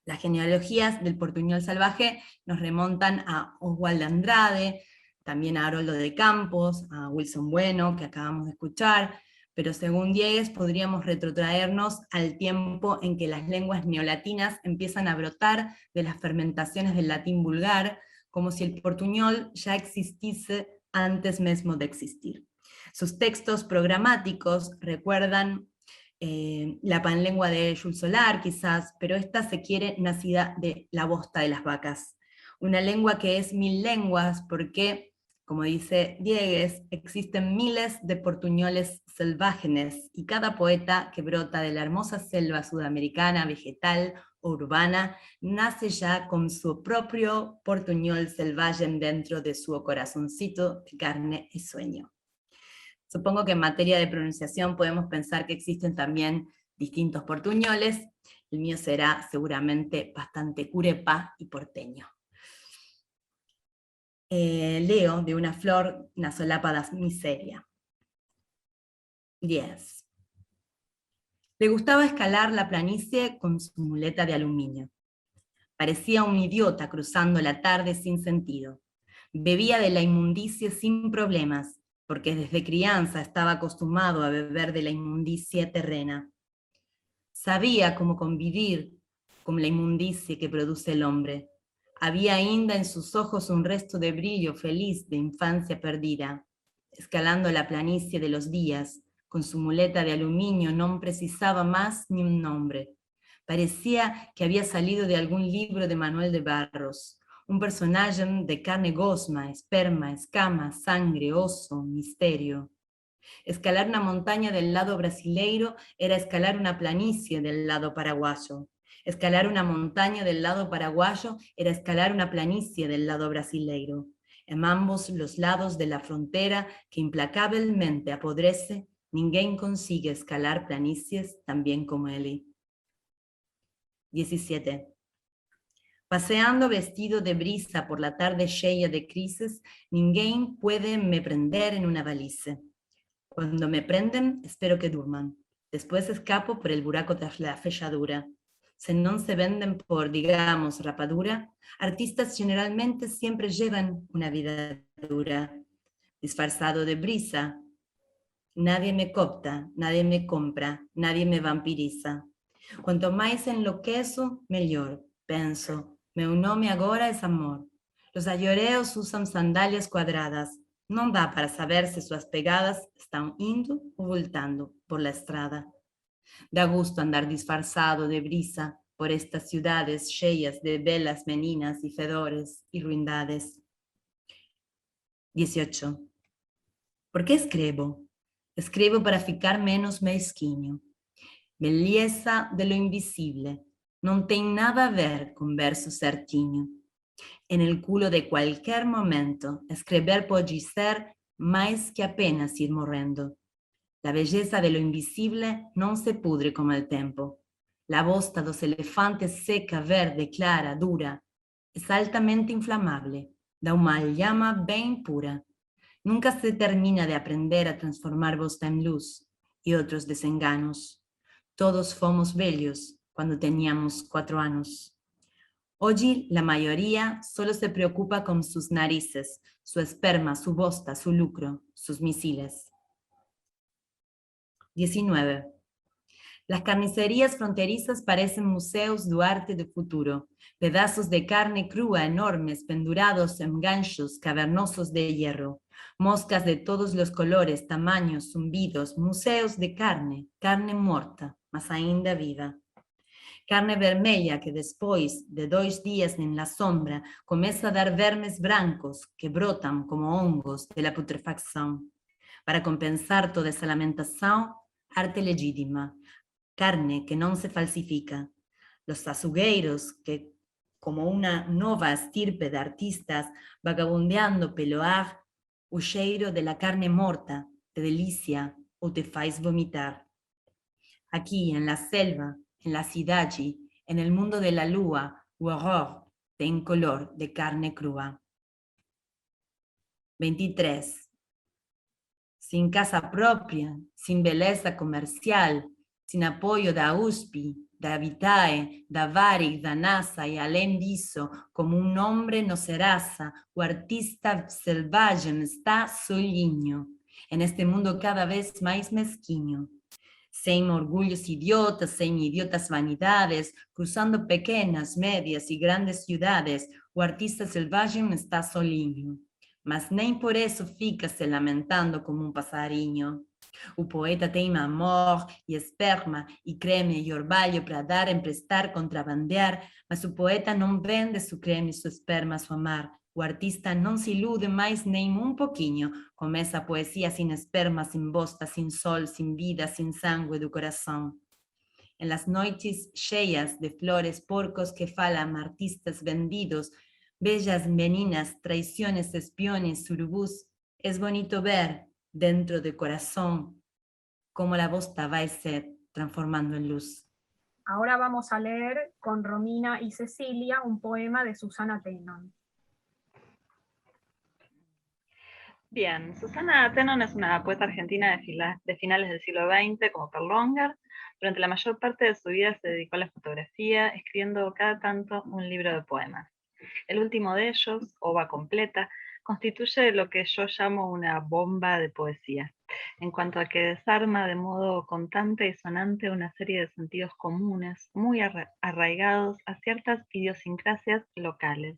Las genealogías del portuñol salvaje nos remontan a Oswald de Andrade, también a Haroldo de Campos, a Wilson Bueno, que acabamos de escuchar, pero según Diegues podríamos retrotraernos al tiempo en que las lenguas neolatinas empiezan a brotar de las fermentaciones del latín vulgar, como si el portuñol ya existiese antes mismo de existir. Sus textos programáticos recuerdan la panlengua de Jules Solar, quizás, pero esta se quiere nacida de la bosta de las vacas. Una lengua que es mil lenguas, porque, como dice Diegues, existen miles de portuñoles selvágenes, y cada poeta que brota de la hermosa selva sudamericana, vegetal o urbana, nace ya con su propio portuñol selvaje dentro de su corazoncito de carne y sueño. Supongo que en materia de pronunciación podemos pensar que existen también distintos portuñoles. El mío será seguramente bastante curepa y porteño. Leo de una flor, una solapa da miseria. 10. Le gustaba escalar la planicie con su muleta de aluminio. Parecía un idiota cruzando la tarde sin sentido. Bebía de la inmundicia sin problemas, porque desde crianza estaba acostumbrado a beber de la inmundicia terrena. Sabía cómo convivir con la inmundicia que produce el hombre. Había ainda en sus ojos un resto de brillo feliz de infancia perdida. Escalando la planicie de los días, con su muleta de aluminio, no precisaba más ni un nombre. Parecía que había salido de algún libro de Manuel de Barros. Un personaje de carne gosma, esperma, escama, sangre, oso, misterio. Escalar una montaña del lado brasileiro era escalar una planicie del lado paraguayo. Escalar una montaña del lado paraguayo era escalar una planicie del lado brasileiro. En ambos los lados de la frontera que implacablemente apodrece, ninguém consigue escalar planicies tan bien como él. 17. Paseando vestido de brisa por la tarde llena de crisis, ninguém puede me prender en una valise. Cuando me prenden, espero que durman. Después escapo por el buraco de la fechadura. Si no se venden por, digamos, rapadura, artistas generalmente siempre llevan una vida dura. Disfrazado de brisa, Nadie me copta, nadie me compra, nadie me vampiriza. Quanto mais enlouqueço, melhor, penso. Meu nome agora é amor. Los ayoreos usan sandalias cuadradas. Não dá para saber se suas pegadas estão indo ou voltando por la estrada. Da gusto andar disfarçado de brisa por estas ciudades cheias de belas meninas y fedores y ruindades. 18. ¿Por qué escribo? Escribo para ficar menos mesquinho. Beleza de lo invisible. Não tem nada a ver com verso certinho. En el culo de qualquer momento, escrever pode ser mais que apenas ir morrendo. La belleza de lo invisible non se pudre como el tempo. La bosta dos elefantes seca, verde, clara, dura, es altamente inflamable, da uma llama bem pura. Nunca se termina de aprender a transformar bosta en luz y otros desenganos. Todos fomos bellos cuando teníamos 4 años. Hoy la mayoría solo se preocupa con sus narices, su esperma, su bosta, su lucro, sus misiles. 19. Las carnicerías fronterizas parecen museos do arte do futuro, pedazos de carne crua enormes pendurados en ganchos cavernosos de hierro, moscas de todos los colores, tamaños, zumbidos, museos de carne, carne morta, mas ainda viva. Carne vermelha que despois de 2 días en la sombra começa a dar vermes brancos que brotan como hongos de la putrefacción. Para compensar toda esa lamentación, arte legítima, carne que non se falsifica. Los açougueiros que, como una nova estirpe de artistas, vagabundeando pelo ar, o cheiro de la carne morta te delicia ou te faz vomitar. Aquí, en la selva, en la cidade, en el mundo de la lua, o horror ten color de carne crua. 23. Sin casa propia, sin beleza comercial, sin apoio da USP, da Vitae, da Varig, da NASA e além disso, como um homem no Serasa, o artista selvagem está sozinho, neste mundo cada vez mais mesquinho. Sem orgulhos idiotas, sem idiotas vanidades, cruzando pequenas, médias e grandes cidades, o artista selvagem está sozinho. Mas nem por isso fica se lamentando como um passarinho. O poeta tem amor e esperma e creme e orvalho para dar, emprestar, contrabandear, mas o poeta não vende seu creme, seu esperma, seu amar. O artista não se ilude mais nem um pouquinho com essa poesia sem esperma, sem bosta, sem sol, sem vida, sem sangue do coração. En las noites cheias de flores, porcos que falam, artistas vendidos, bellas meninas, traiciones, espiones, surubús, es bonito ver dentro del corazón cómo la bosta va a ser transformando en luz. Ahora vamos a leer con Romina y Cecilia un poema de Susana Tenon. Bien, Susana Tenon es una poeta argentina de finales del siglo XX como Perlonger. Durante la mayor parte de su vida se dedicó a la fotografía, escribiendo cada tanto un libro de poemas. El último de ellos, Ova Completa, constituye lo que yo llamo una bomba de poesía, en cuanto a que desarma de modo contante y sonante una serie de sentidos comunes muy arraigados a ciertas idiosincrasias locales,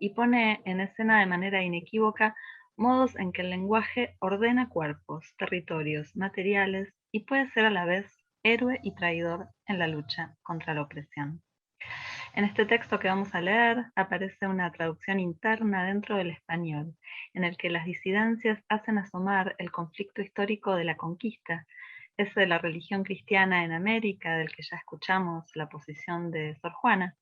y pone en escena de manera inequívoca modos en que el lenguaje ordena cuerpos, territorios, materiales, y puede ser a la vez héroe y traidor en la lucha contra la opresión. En este texto que vamos a leer aparece una traducción interna dentro del español, en el que las disidencias hacen asomar el conflicto histórico de la conquista, ese de la religión cristiana en América, del que ya escuchamos la posición de Sor Juana,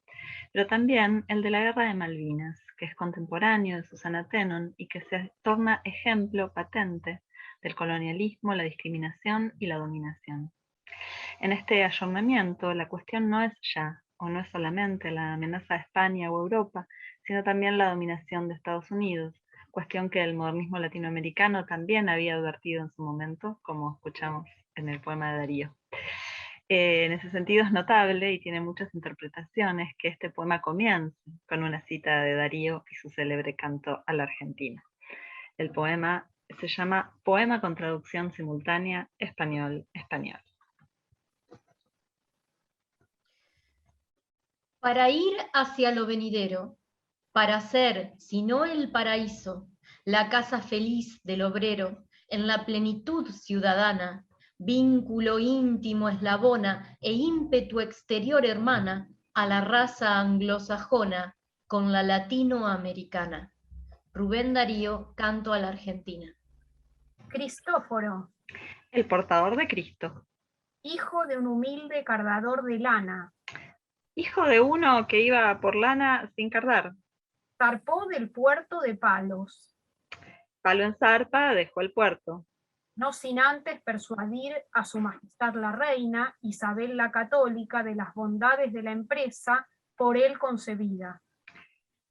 pero también el de la Guerra de Malvinas, que es contemporáneo de Susana Tenon y que se torna ejemplo patente del colonialismo, la discriminación y la dominación. En este ayornamiento, la cuestión no es ya, o no es solamente la amenaza de España o Europa, sino también la dominación de Estados Unidos, cuestión que el modernismo latinoamericano también había advertido en su momento, como escuchamos en el poema de Darío. En ese sentido es notable y tiene muchas interpretaciones que este poema comience con una cita de Darío y su célebre canto a la Argentina. El poema Se llama Poema con traducción simultánea español-español. Para ir hacia lo venidero, para ser, si no el paraíso, la casa feliz del obrero, en la plenitud ciudadana, vínculo íntimo eslabona e ímpetu exterior hermana a la raza anglosajona con la latinoamericana. Rubén Darío, Canto a la Argentina. Cristóforo, El portador de Cristo. hijo de un humilde cardador de lana, Hijo de uno que iba por lana sin cardar. zarpó del puerto de Palos, Palo en zarpa dejó el puerto. no sin antes persuadir a su majestad la reina, Isabel la Católica, de las bondades de la empresa por él concebida.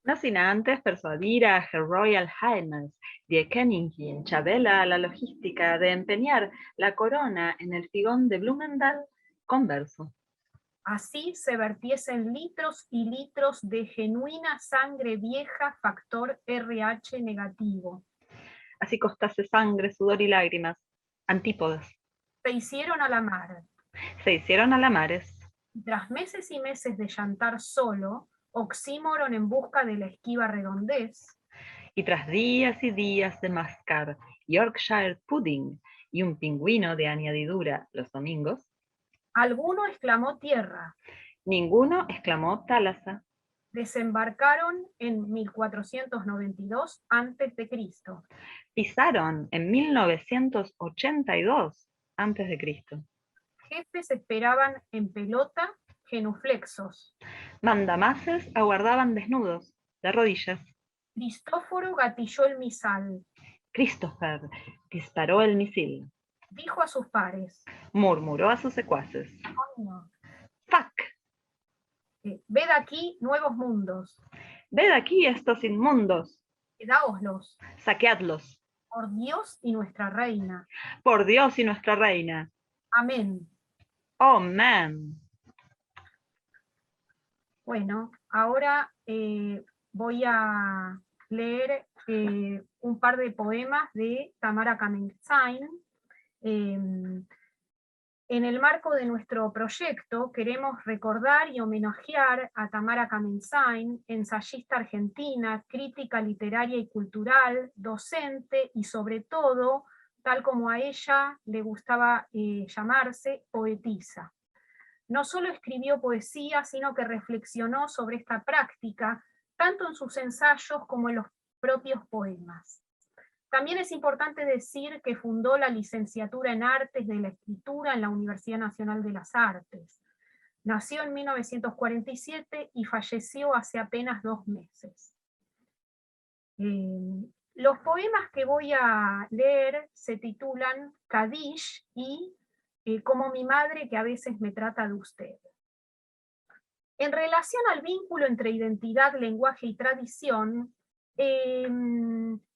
No sin antes persuadir a Her Royal Highness die Königin Chabela la logística de empeñar la corona en el figón de Blumendal converso. Así se vertiesen litros y litros de genuina sangre vieja factor RH negativo. Así costase sangre, sudor y lágrimas, antípodas. Se hicieron a la mar. Se hicieron a la mares. Y tras meses y meses de llantar solo, oxímoron en busca de la esquiva redondez. Y tras días y días de mascar Yorkshire pudding y un pingüino de añadidura los domingos, Alguno exclamó tierra. ninguno exclamó Thalassa. Desembarcaron en 1492 a.C. Pisaron en 1982 a.C. Jefes esperaban en pelota, genuflexos. Mandamases aguardaban desnudos, de rodillas. Cristóforo gatilló el misal. Christopher disparó el misil. Dijo a sus pares: Murmuró a sus secuaces. "Coño, ¡Fuck! ved aquí nuevos mundos. Ved aquí estos inmundos. Quedáoslos, Saqueadlos. por Dios y nuestra reina. Por Dios y nuestra reina. Amén". Oh, man. Bueno, ahora voy a leer un par de poemas de Tamara Kamenstein. En el marco de nuestro proyecto queremos recordar y homenajear a Tamara Kamenstein, ensayista argentina, crítica literaria y cultural, docente y sobre todo, tal como a ella le gustaba llamarse, poetisa. No solo escribió poesía, sino que reflexionó sobre esta práctica, tanto en sus ensayos como en los propios poemas. También es importante decir que fundó la licenciatura en Artes de la Escritura en la Universidad Nacional de las Artes. Nació en 1947 y falleció hace apenas 2 meses. Los poemas que voy a leer se titulan Kadish y Como mi madre que a veces me trata de usted. En relación al vínculo entre identidad, lenguaje y tradición,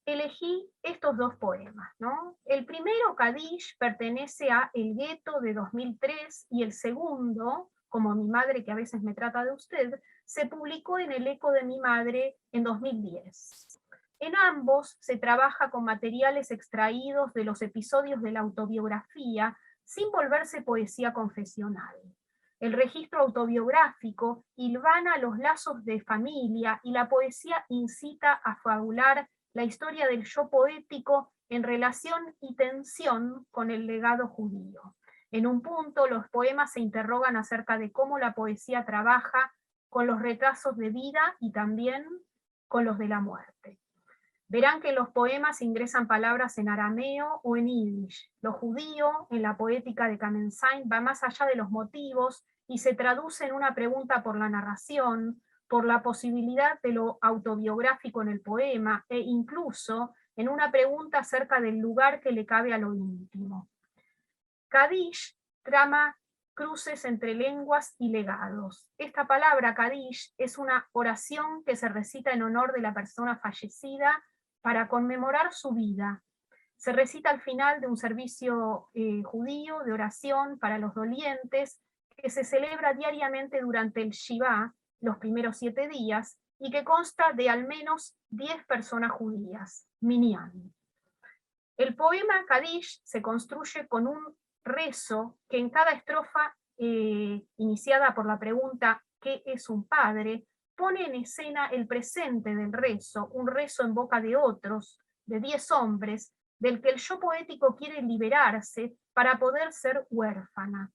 elegí estos 2 poemas, ¿no? El primero, Kadish, pertenece a El Gueto de 2003 y el segundo, Como mi madre que a veces me trata de usted, se publicó en El Eco de mi madre en 2010. En ambos se trabaja con materiales extraídos de los episodios de la autobiografía sin volverse poesía confesional. El registro autobiográfico hilvana los lazos de familia y la poesía incita a fabular la historia del yo poético en relación y tensión con el legado judío. En un punto, los poemas se interrogan acerca de cómo la poesía trabaja con los retazos de vida y también con los de la muerte. Verán que en los poemas ingresan palabras en arameo o en yiddish. Lo judío, en la poética de Kamenstein, va más allá de los motivos y se traduce en una pregunta por la narración, por la posibilidad de lo autobiográfico en el poema, e incluso en una pregunta acerca del lugar que le cabe a lo íntimo. Kadish trama cruces entre lenguas y legados. Esta palabra, Kadish, es una oración que se recita en honor de la persona fallecida para conmemorar su vida. Se recita al final de un servicio judío de oración para los dolientes que se celebra diariamente durante el Shiva, los primeros 7 días, y que consta de al menos 10 personas judías, minyan. El poema Kadish se construye con un rezo que en cada estrofa, iniciada por la pregunta ¿qué es un padre?, pone en escena el presente del rezo, un rezo en boca de otros, de 10 hombres, del que el yo poético quiere liberarse para poder ser huérfana.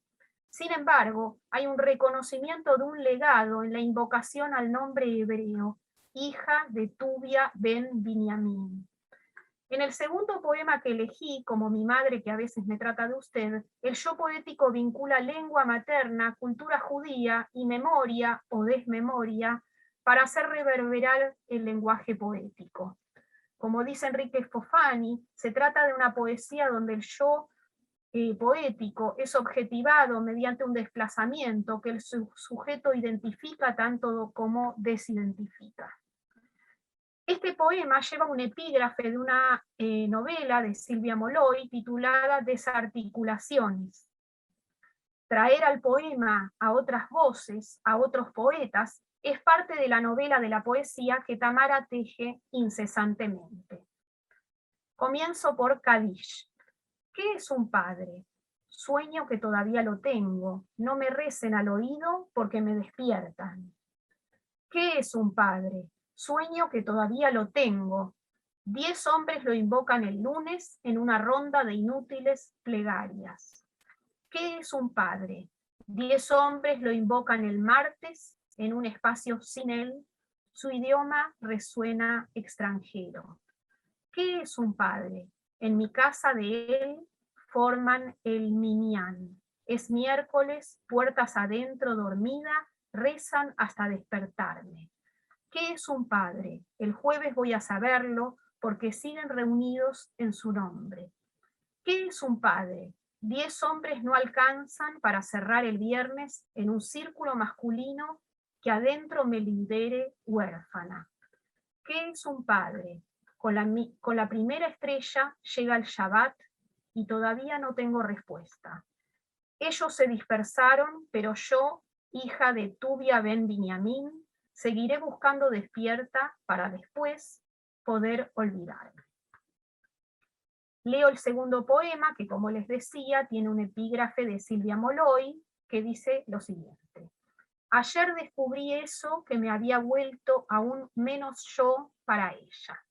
Sin embargo, hay un reconocimiento de un legado en la invocación al nombre hebreo, hija de Tubia ben Binyamin. En el segundo poema que elegí, como mi madre que a veces me trata de usted, el yo poético vincula lengua materna, cultura judía y memoria o desmemoria para hacer reverberar el lenguaje poético. Como dice Enrique Fofani, se trata de una poesía donde el yo poético es objetivado mediante un desplazamiento que el sujeto identifica tanto como desidentifica. Este poema lleva un epígrafe de una novela de Silvia Molloy titulada Desarticulaciones. Traer al poema a otras voces, a otros poetas, es parte de la novela de la poesía que Tamara teje incesantemente. Comienzo por Kadish. ¿Qué es un padre? Sueño que todavía lo tengo, no me recen al oído porque me despiertan. ¿Qué es un padre? Sueño que todavía lo tengo. 10 hombres lo invocan el lunes en una ronda de inútiles plegarias. ¿Qué es un padre? 10 hombres lo invocan el martes en un espacio sin él. Su idioma resuena extranjero. ¿Qué es un padre? En mi casa de él forman el minyan. Es miércoles, puertas adentro dormida, rezan hasta despertarme. ¿Qué es un padre? El jueves voy a saberlo porque siguen reunidos en su nombre. ¿Qué es un padre? 10 hombres no alcanzan para cerrar el viernes en un círculo masculino que adentro me libere huérfana. ¿Qué es un padre? Con la primera estrella llega el Shabbat y todavía no tengo respuesta. Ellos se dispersaron, pero yo, hija de Tubia ben Binyamin, seguiré buscando despierta para después poder olvidarme. Leo el segundo poema, que como les decía, tiene un epígrafe de Silvia Molloy, que dice lo siguiente. Ayer descubrí eso que me había vuelto aún menos yo para ella.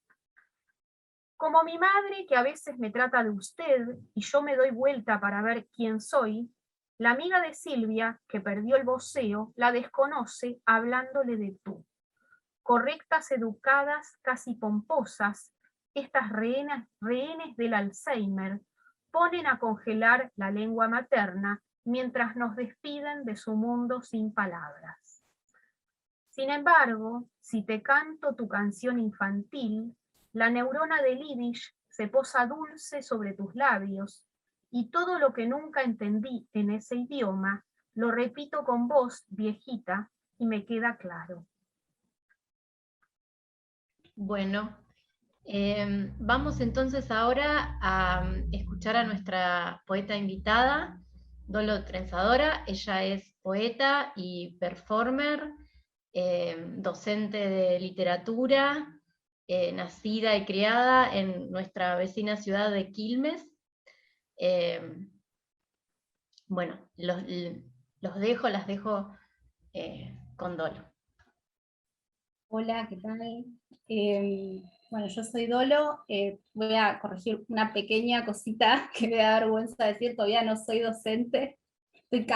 Como mi madre, que a veces me trata de usted, y yo me doy vuelta para ver quién soy, la amiga de Silvia, que perdió el voceo, la desconoce hablándole de tú. Correctas, educadas, casi pomposas, estas rehenes del Alzheimer ponen a congelar la lengua materna mientras nos despiden de su mundo sin palabras. Sin embargo, si te canto tu canción infantil, la neurona del Yiddish se posa dulce sobre tus labios y todo lo que nunca entendí en ese idioma lo repito con voz viejita y me queda claro. Bueno, vamos entonces ahora a escuchar a nuestra poeta invitada, Dolo Trenzadora. Ella es poeta y performer, docente de literatura, nacida y criada en nuestra vecina ciudad de Quilmes. Bueno, las dejo con Dolo. Hola, ¿qué tal? Bueno, yo soy Dolo, voy a corregir una pequeña cosita que me da vergüenza decir, todavía no soy docente, estoy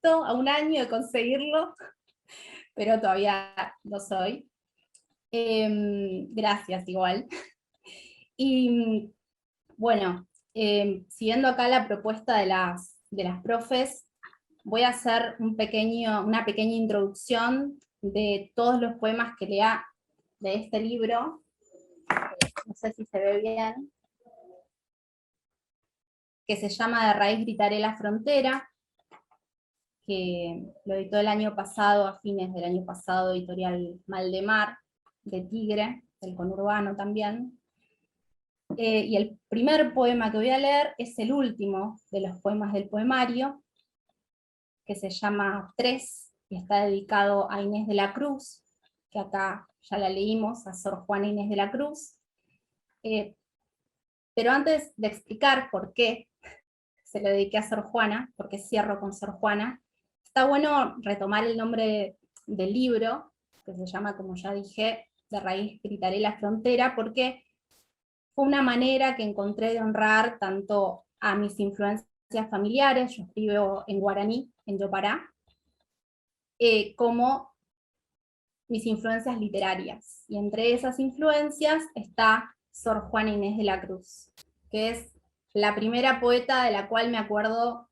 a un año de conseguirlo, pero todavía no soy. Gracias igual. Y bueno, siguiendo acá la propuesta de las profes, voy a hacer una pequeña introducción de todos los poemas que lea de este libro. No sé si se ve bien. Que se llama De raíz gritaré la frontera, que lo editó el año pasado, a fines del año pasado, editorial Maldemar, de Tigre, del conurbano también. Y el primer poema que voy a leer es el último de los poemas del poemario, que se llama 3, y está dedicado a Inés de la Cruz, que acá ya la leímos, a Sor Juana Inés de la Cruz. Pero antes de explicar por qué se lo dediqué a Sor Juana, por qué cierro con Sor Juana, está bueno retomar el nombre del libro, que se llama, como ya dije, De raíz gritaré la frontera, porque fue una manera que encontré de honrar tanto a mis influencias familiares, yo escribo en guaraní, en Yopará, como mis influencias literarias. Y entre esas influencias está Sor Juana Inés de la Cruz, que es la primera poeta de la cual me acuerdo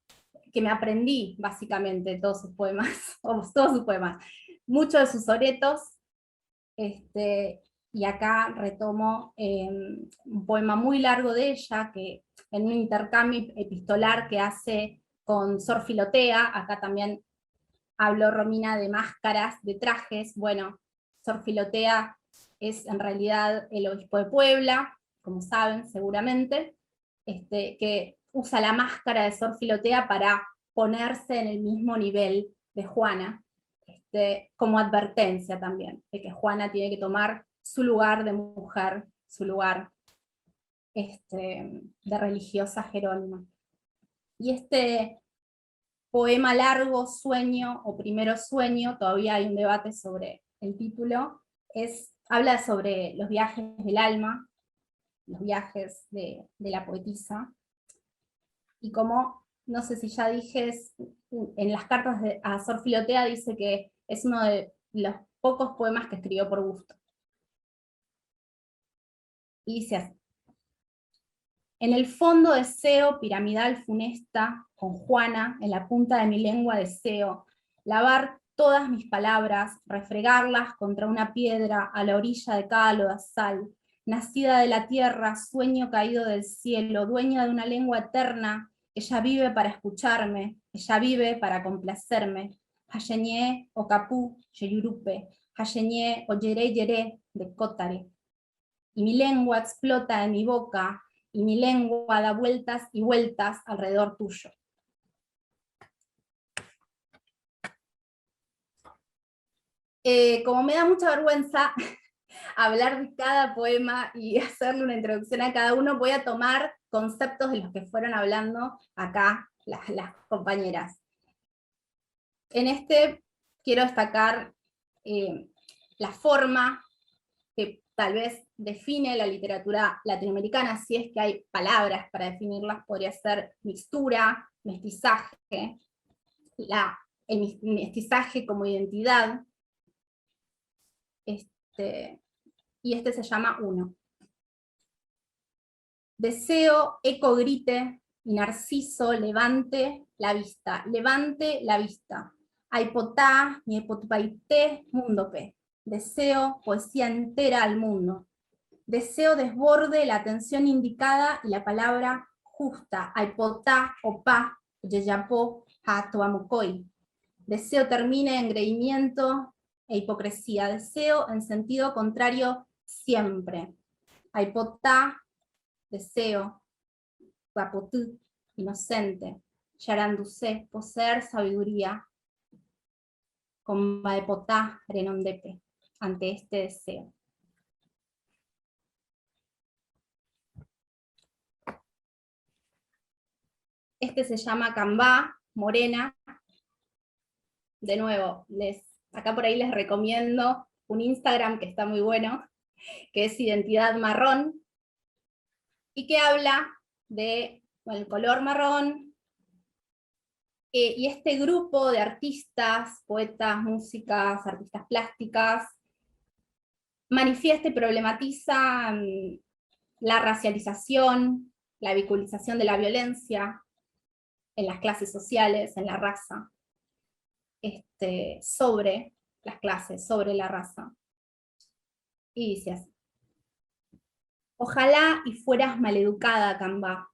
que me aprendí básicamente todos sus poemas, o todos sus poemas, muchos de sus sonetos, y acá retomo un poema muy largo de ella, que en un intercambio epistolar que hace con Sor Filotea, acá también habló Romina de máscaras, de trajes. Bueno, Sor Filotea es en realidad el obispo de Puebla, como saben seguramente, que usa la máscara de Sor Filotea para ponerse en el mismo nivel de Juana, como advertencia también, de que Juana tiene que tomar su lugar de mujer, su lugar de religiosa jerónima. Y este poema largo, Sueño o Primero Sueño, todavía hay un debate sobre el título, habla sobre los viajes del alma, los viajes de la poetisa, y como, no sé si ya dije, en las cartas a Sor Filotea dice que es uno de los pocos poemas que escribió por gusto. Y dice así: en el fondo deseo piramidal funesta, con Juana, en la punta de mi lengua deseo, lavar todas mis palabras, refregarlas contra una piedra a la orilla de cada lodazal, nacida de la tierra, sueño caído del cielo, dueña de una lengua eterna, ella vive para escucharme, ella vive para complacerme. Hayeñé o capú, yeyurupe, hayeñé o yeré yeré, de cótare. Y mi lengua explota en mi boca, y mi lengua da vueltas y vueltas alrededor tuyo. Como me da mucha vergüenza hablar de cada poema y hacerle una introducción a cada uno, voy a tomar conceptos de los que fueron hablando acá las compañeras. En quiero destacar la forma que tal vez define la literatura latinoamericana, si es que hay palabras para definirlas, podría ser mixtura, mestizaje, el mestizaje como identidad, y se llama uno. Deseo, eco grite, y Narciso levante la vista, levante la vista. Aipotá, mi epotpaité, mundope. Deseo poesía entera al mundo. Deseo desborde la atención indicada y la palabra justa. Aipotá, opá, yeyapó, hatoamukoi. Deseo termine engreimiento e hipocresía. Deseo en sentido contrario siempre. Aipotá, deseo. Guapotú, inocente. Yaranducé, poseer sabiduría. Combaepotá, renondepe, ante este deseo. Se llama Cambá, Morena. De nuevo, acá por ahí les recomiendo un Instagram que está muy bueno, que es Identidad Marrón, y que habla de el color marrón, y este grupo de artistas, poetas, músicas, artistas plásticas, manifiesta y problematiza la racialización, la vehiculización de la violencia en las clases sociales, en la raza, sobre las clases, sobre la raza. Y dice así: ojalá y fueras maleducada, Cambá,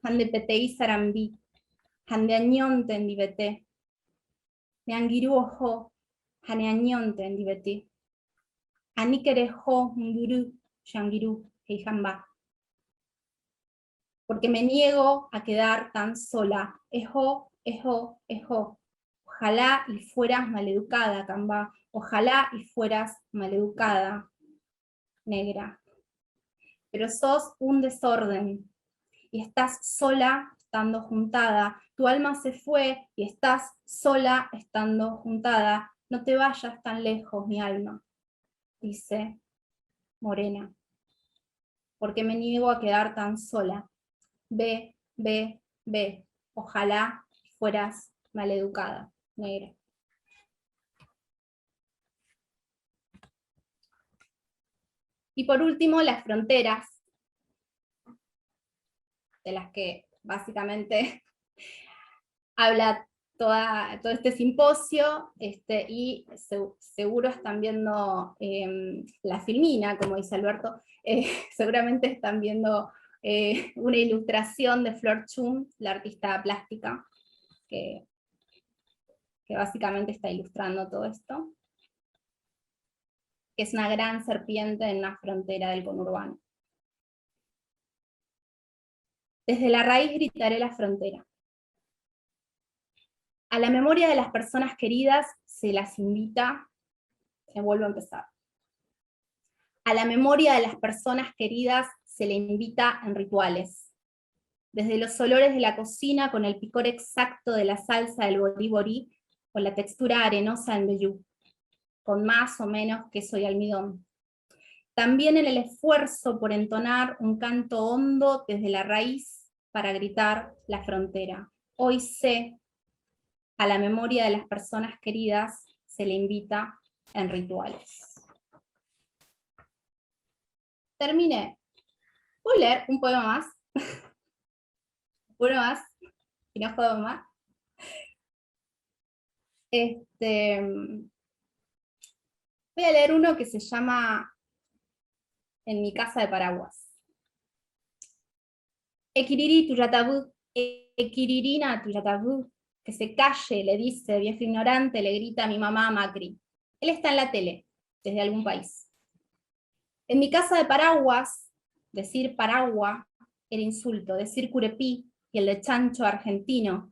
hande peteí sarambí, hande añonte en dibeté, neangiru ojo, hane añonte en dibeté, aniquerejo nguru, yangiru, heijambá. Porque me niego a quedar tan sola, ejo, ejo, ejo. Ojalá y fueras maleducada, Cambá, ojalá y fueras maleducada, negra. pero sos un desorden, y estás sola estando juntada, tu alma se fue y estás sola estando juntada, no te vayas tan lejos, mi alma, dice Morena, porque me niego a quedar tan sola. Ve, ve, ve, ojalá fueras maleducada, negra. Y por último, las fronteras, de las que básicamente habla todo este simposio, y seguro están viendo la filmina, como dice Alberto, seguramente están viendo una ilustración de Flor Chun, la artista plástica, que básicamente está ilustrando todo esto, que es una gran serpiente en una frontera del conurbano. Desde la raíz gritaré la frontera. A la memoria de las personas queridas se las invita, vuelvo a empezar. A la memoria de las personas queridas se le invita en rituales. Desde los olores de la cocina con el picor exacto de la salsa del borí o la textura arenosa del meyú, con más o menos queso y almidón. También en el esfuerzo por entonar un canto hondo desde la raíz para gritar la frontera. Hoy sé, a la memoria de las personas queridas se le invita en rituales. Terminé. Voy a leer un poema más. Uno más, y no juego más. Voy a leer uno que se llama En mi casa de paraguas. Equiriri tuyatabú, equiririna tuyatabú, que se calle, le dice, viejo ignorante, le grita a mi mamá Macri. Él está en la tele, desde algún país. En mi casa de paraguas, decir paragua era insulto, decir curepí y el de chancho argentino,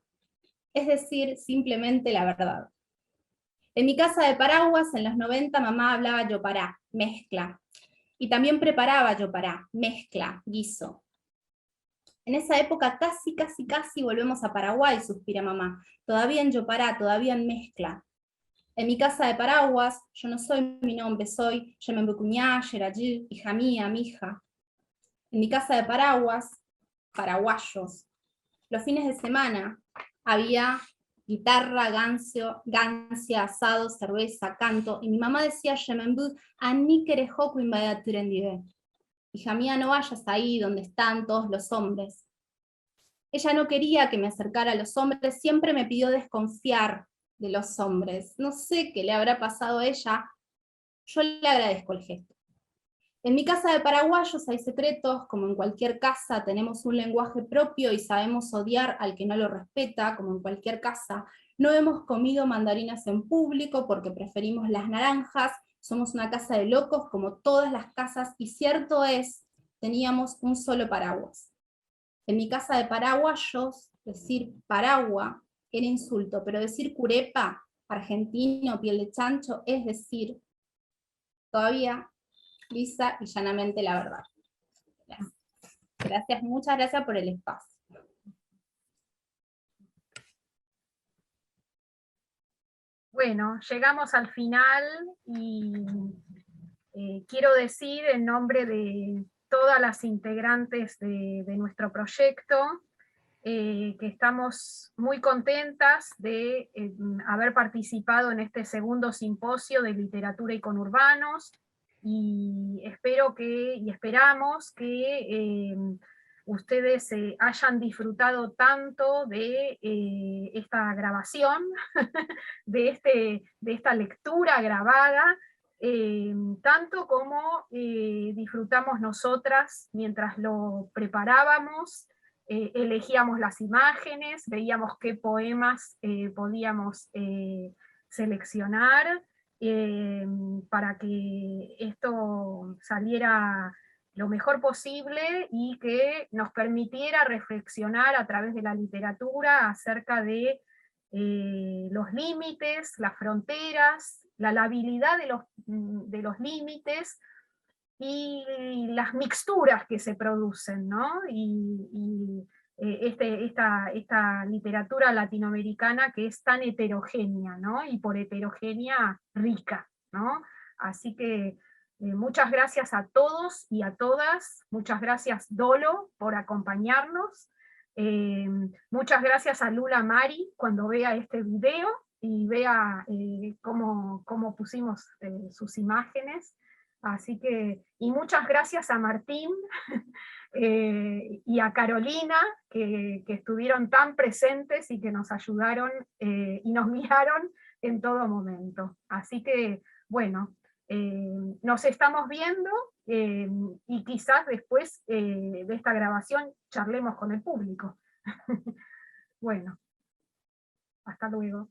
es decir, simplemente la verdad. En mi casa de paraguas, en los 90, mamá hablaba yopará, mezcla, y también preparaba yopará, mezcla, guiso. En esa época casi volvemos a Paraguay, suspira mamá, todavía en yopará, todavía en mezcla. En mi casa de paraguas, yo no soy mi nombre, soy Yemembucuñá, Yerayí, hija mía, mi hija. En mi casa de paraguas, paraguayos. Los fines de semana había guitarra, gancia, asado, cerveza, canto, y mi mamá decía, Yemembú, ani querejoku invadaturendide. Hija mía, no vayas ahí donde están todos los hombres. Ella no quería que me acercara a los hombres, siempre me pidió desconfiar de los hombres. No sé qué le habrá pasado a ella, yo le agradezco el gesto. En mi casa de paraguayos hay secretos, como en cualquier casa tenemos un lenguaje propio y sabemos odiar al que no lo respeta, como en cualquier casa. No hemos comido mandarinas en público porque preferimos las naranjas, somos una casa de locos como todas las casas, y cierto es, teníamos un solo paraguas. En mi casa de paraguayos, decir paragua era insulto, pero decir curepa, argentino, piel de chancho, es decir, todavía, lisa y llanamente la verdad. Gracias, muchas gracias por el espacio. Bueno, llegamos al final y quiero decir en nombre de todas las integrantes de nuestro proyecto que estamos muy contentas de haber participado en este segundo simposio de literatura y conurbanos, y esperamos que ustedes hayan disfrutado tanto de esta grabación, de esta lectura grabada, tanto como disfrutamos nosotras mientras lo preparábamos. Elegíamos las imágenes, veíamos qué poemas podíamos seleccionar para que esto saliera lo mejor posible y que nos permitiera reflexionar a través de la literatura acerca de los límites, las fronteras, la labilidad de los límites, y las mixturas que se producen, ¿no? Y esta literatura latinoamericana que es tan heterogénea, ¿no? Y por heterogénea rica, ¿no? Así que muchas gracias a todos y a todas, muchas gracias Dolo por acompañarnos, muchas gracias a Lula Mari cuando vea este video y vea cómo pusimos sus imágenes, así que, y muchas gracias a Martín y a Carolina, que estuvieron tan presentes y que nos ayudaron y nos guiaron en todo momento. Así que, bueno, nos estamos viendo y quizás después de esta grabación charlemos con el público. Bueno, hasta luego.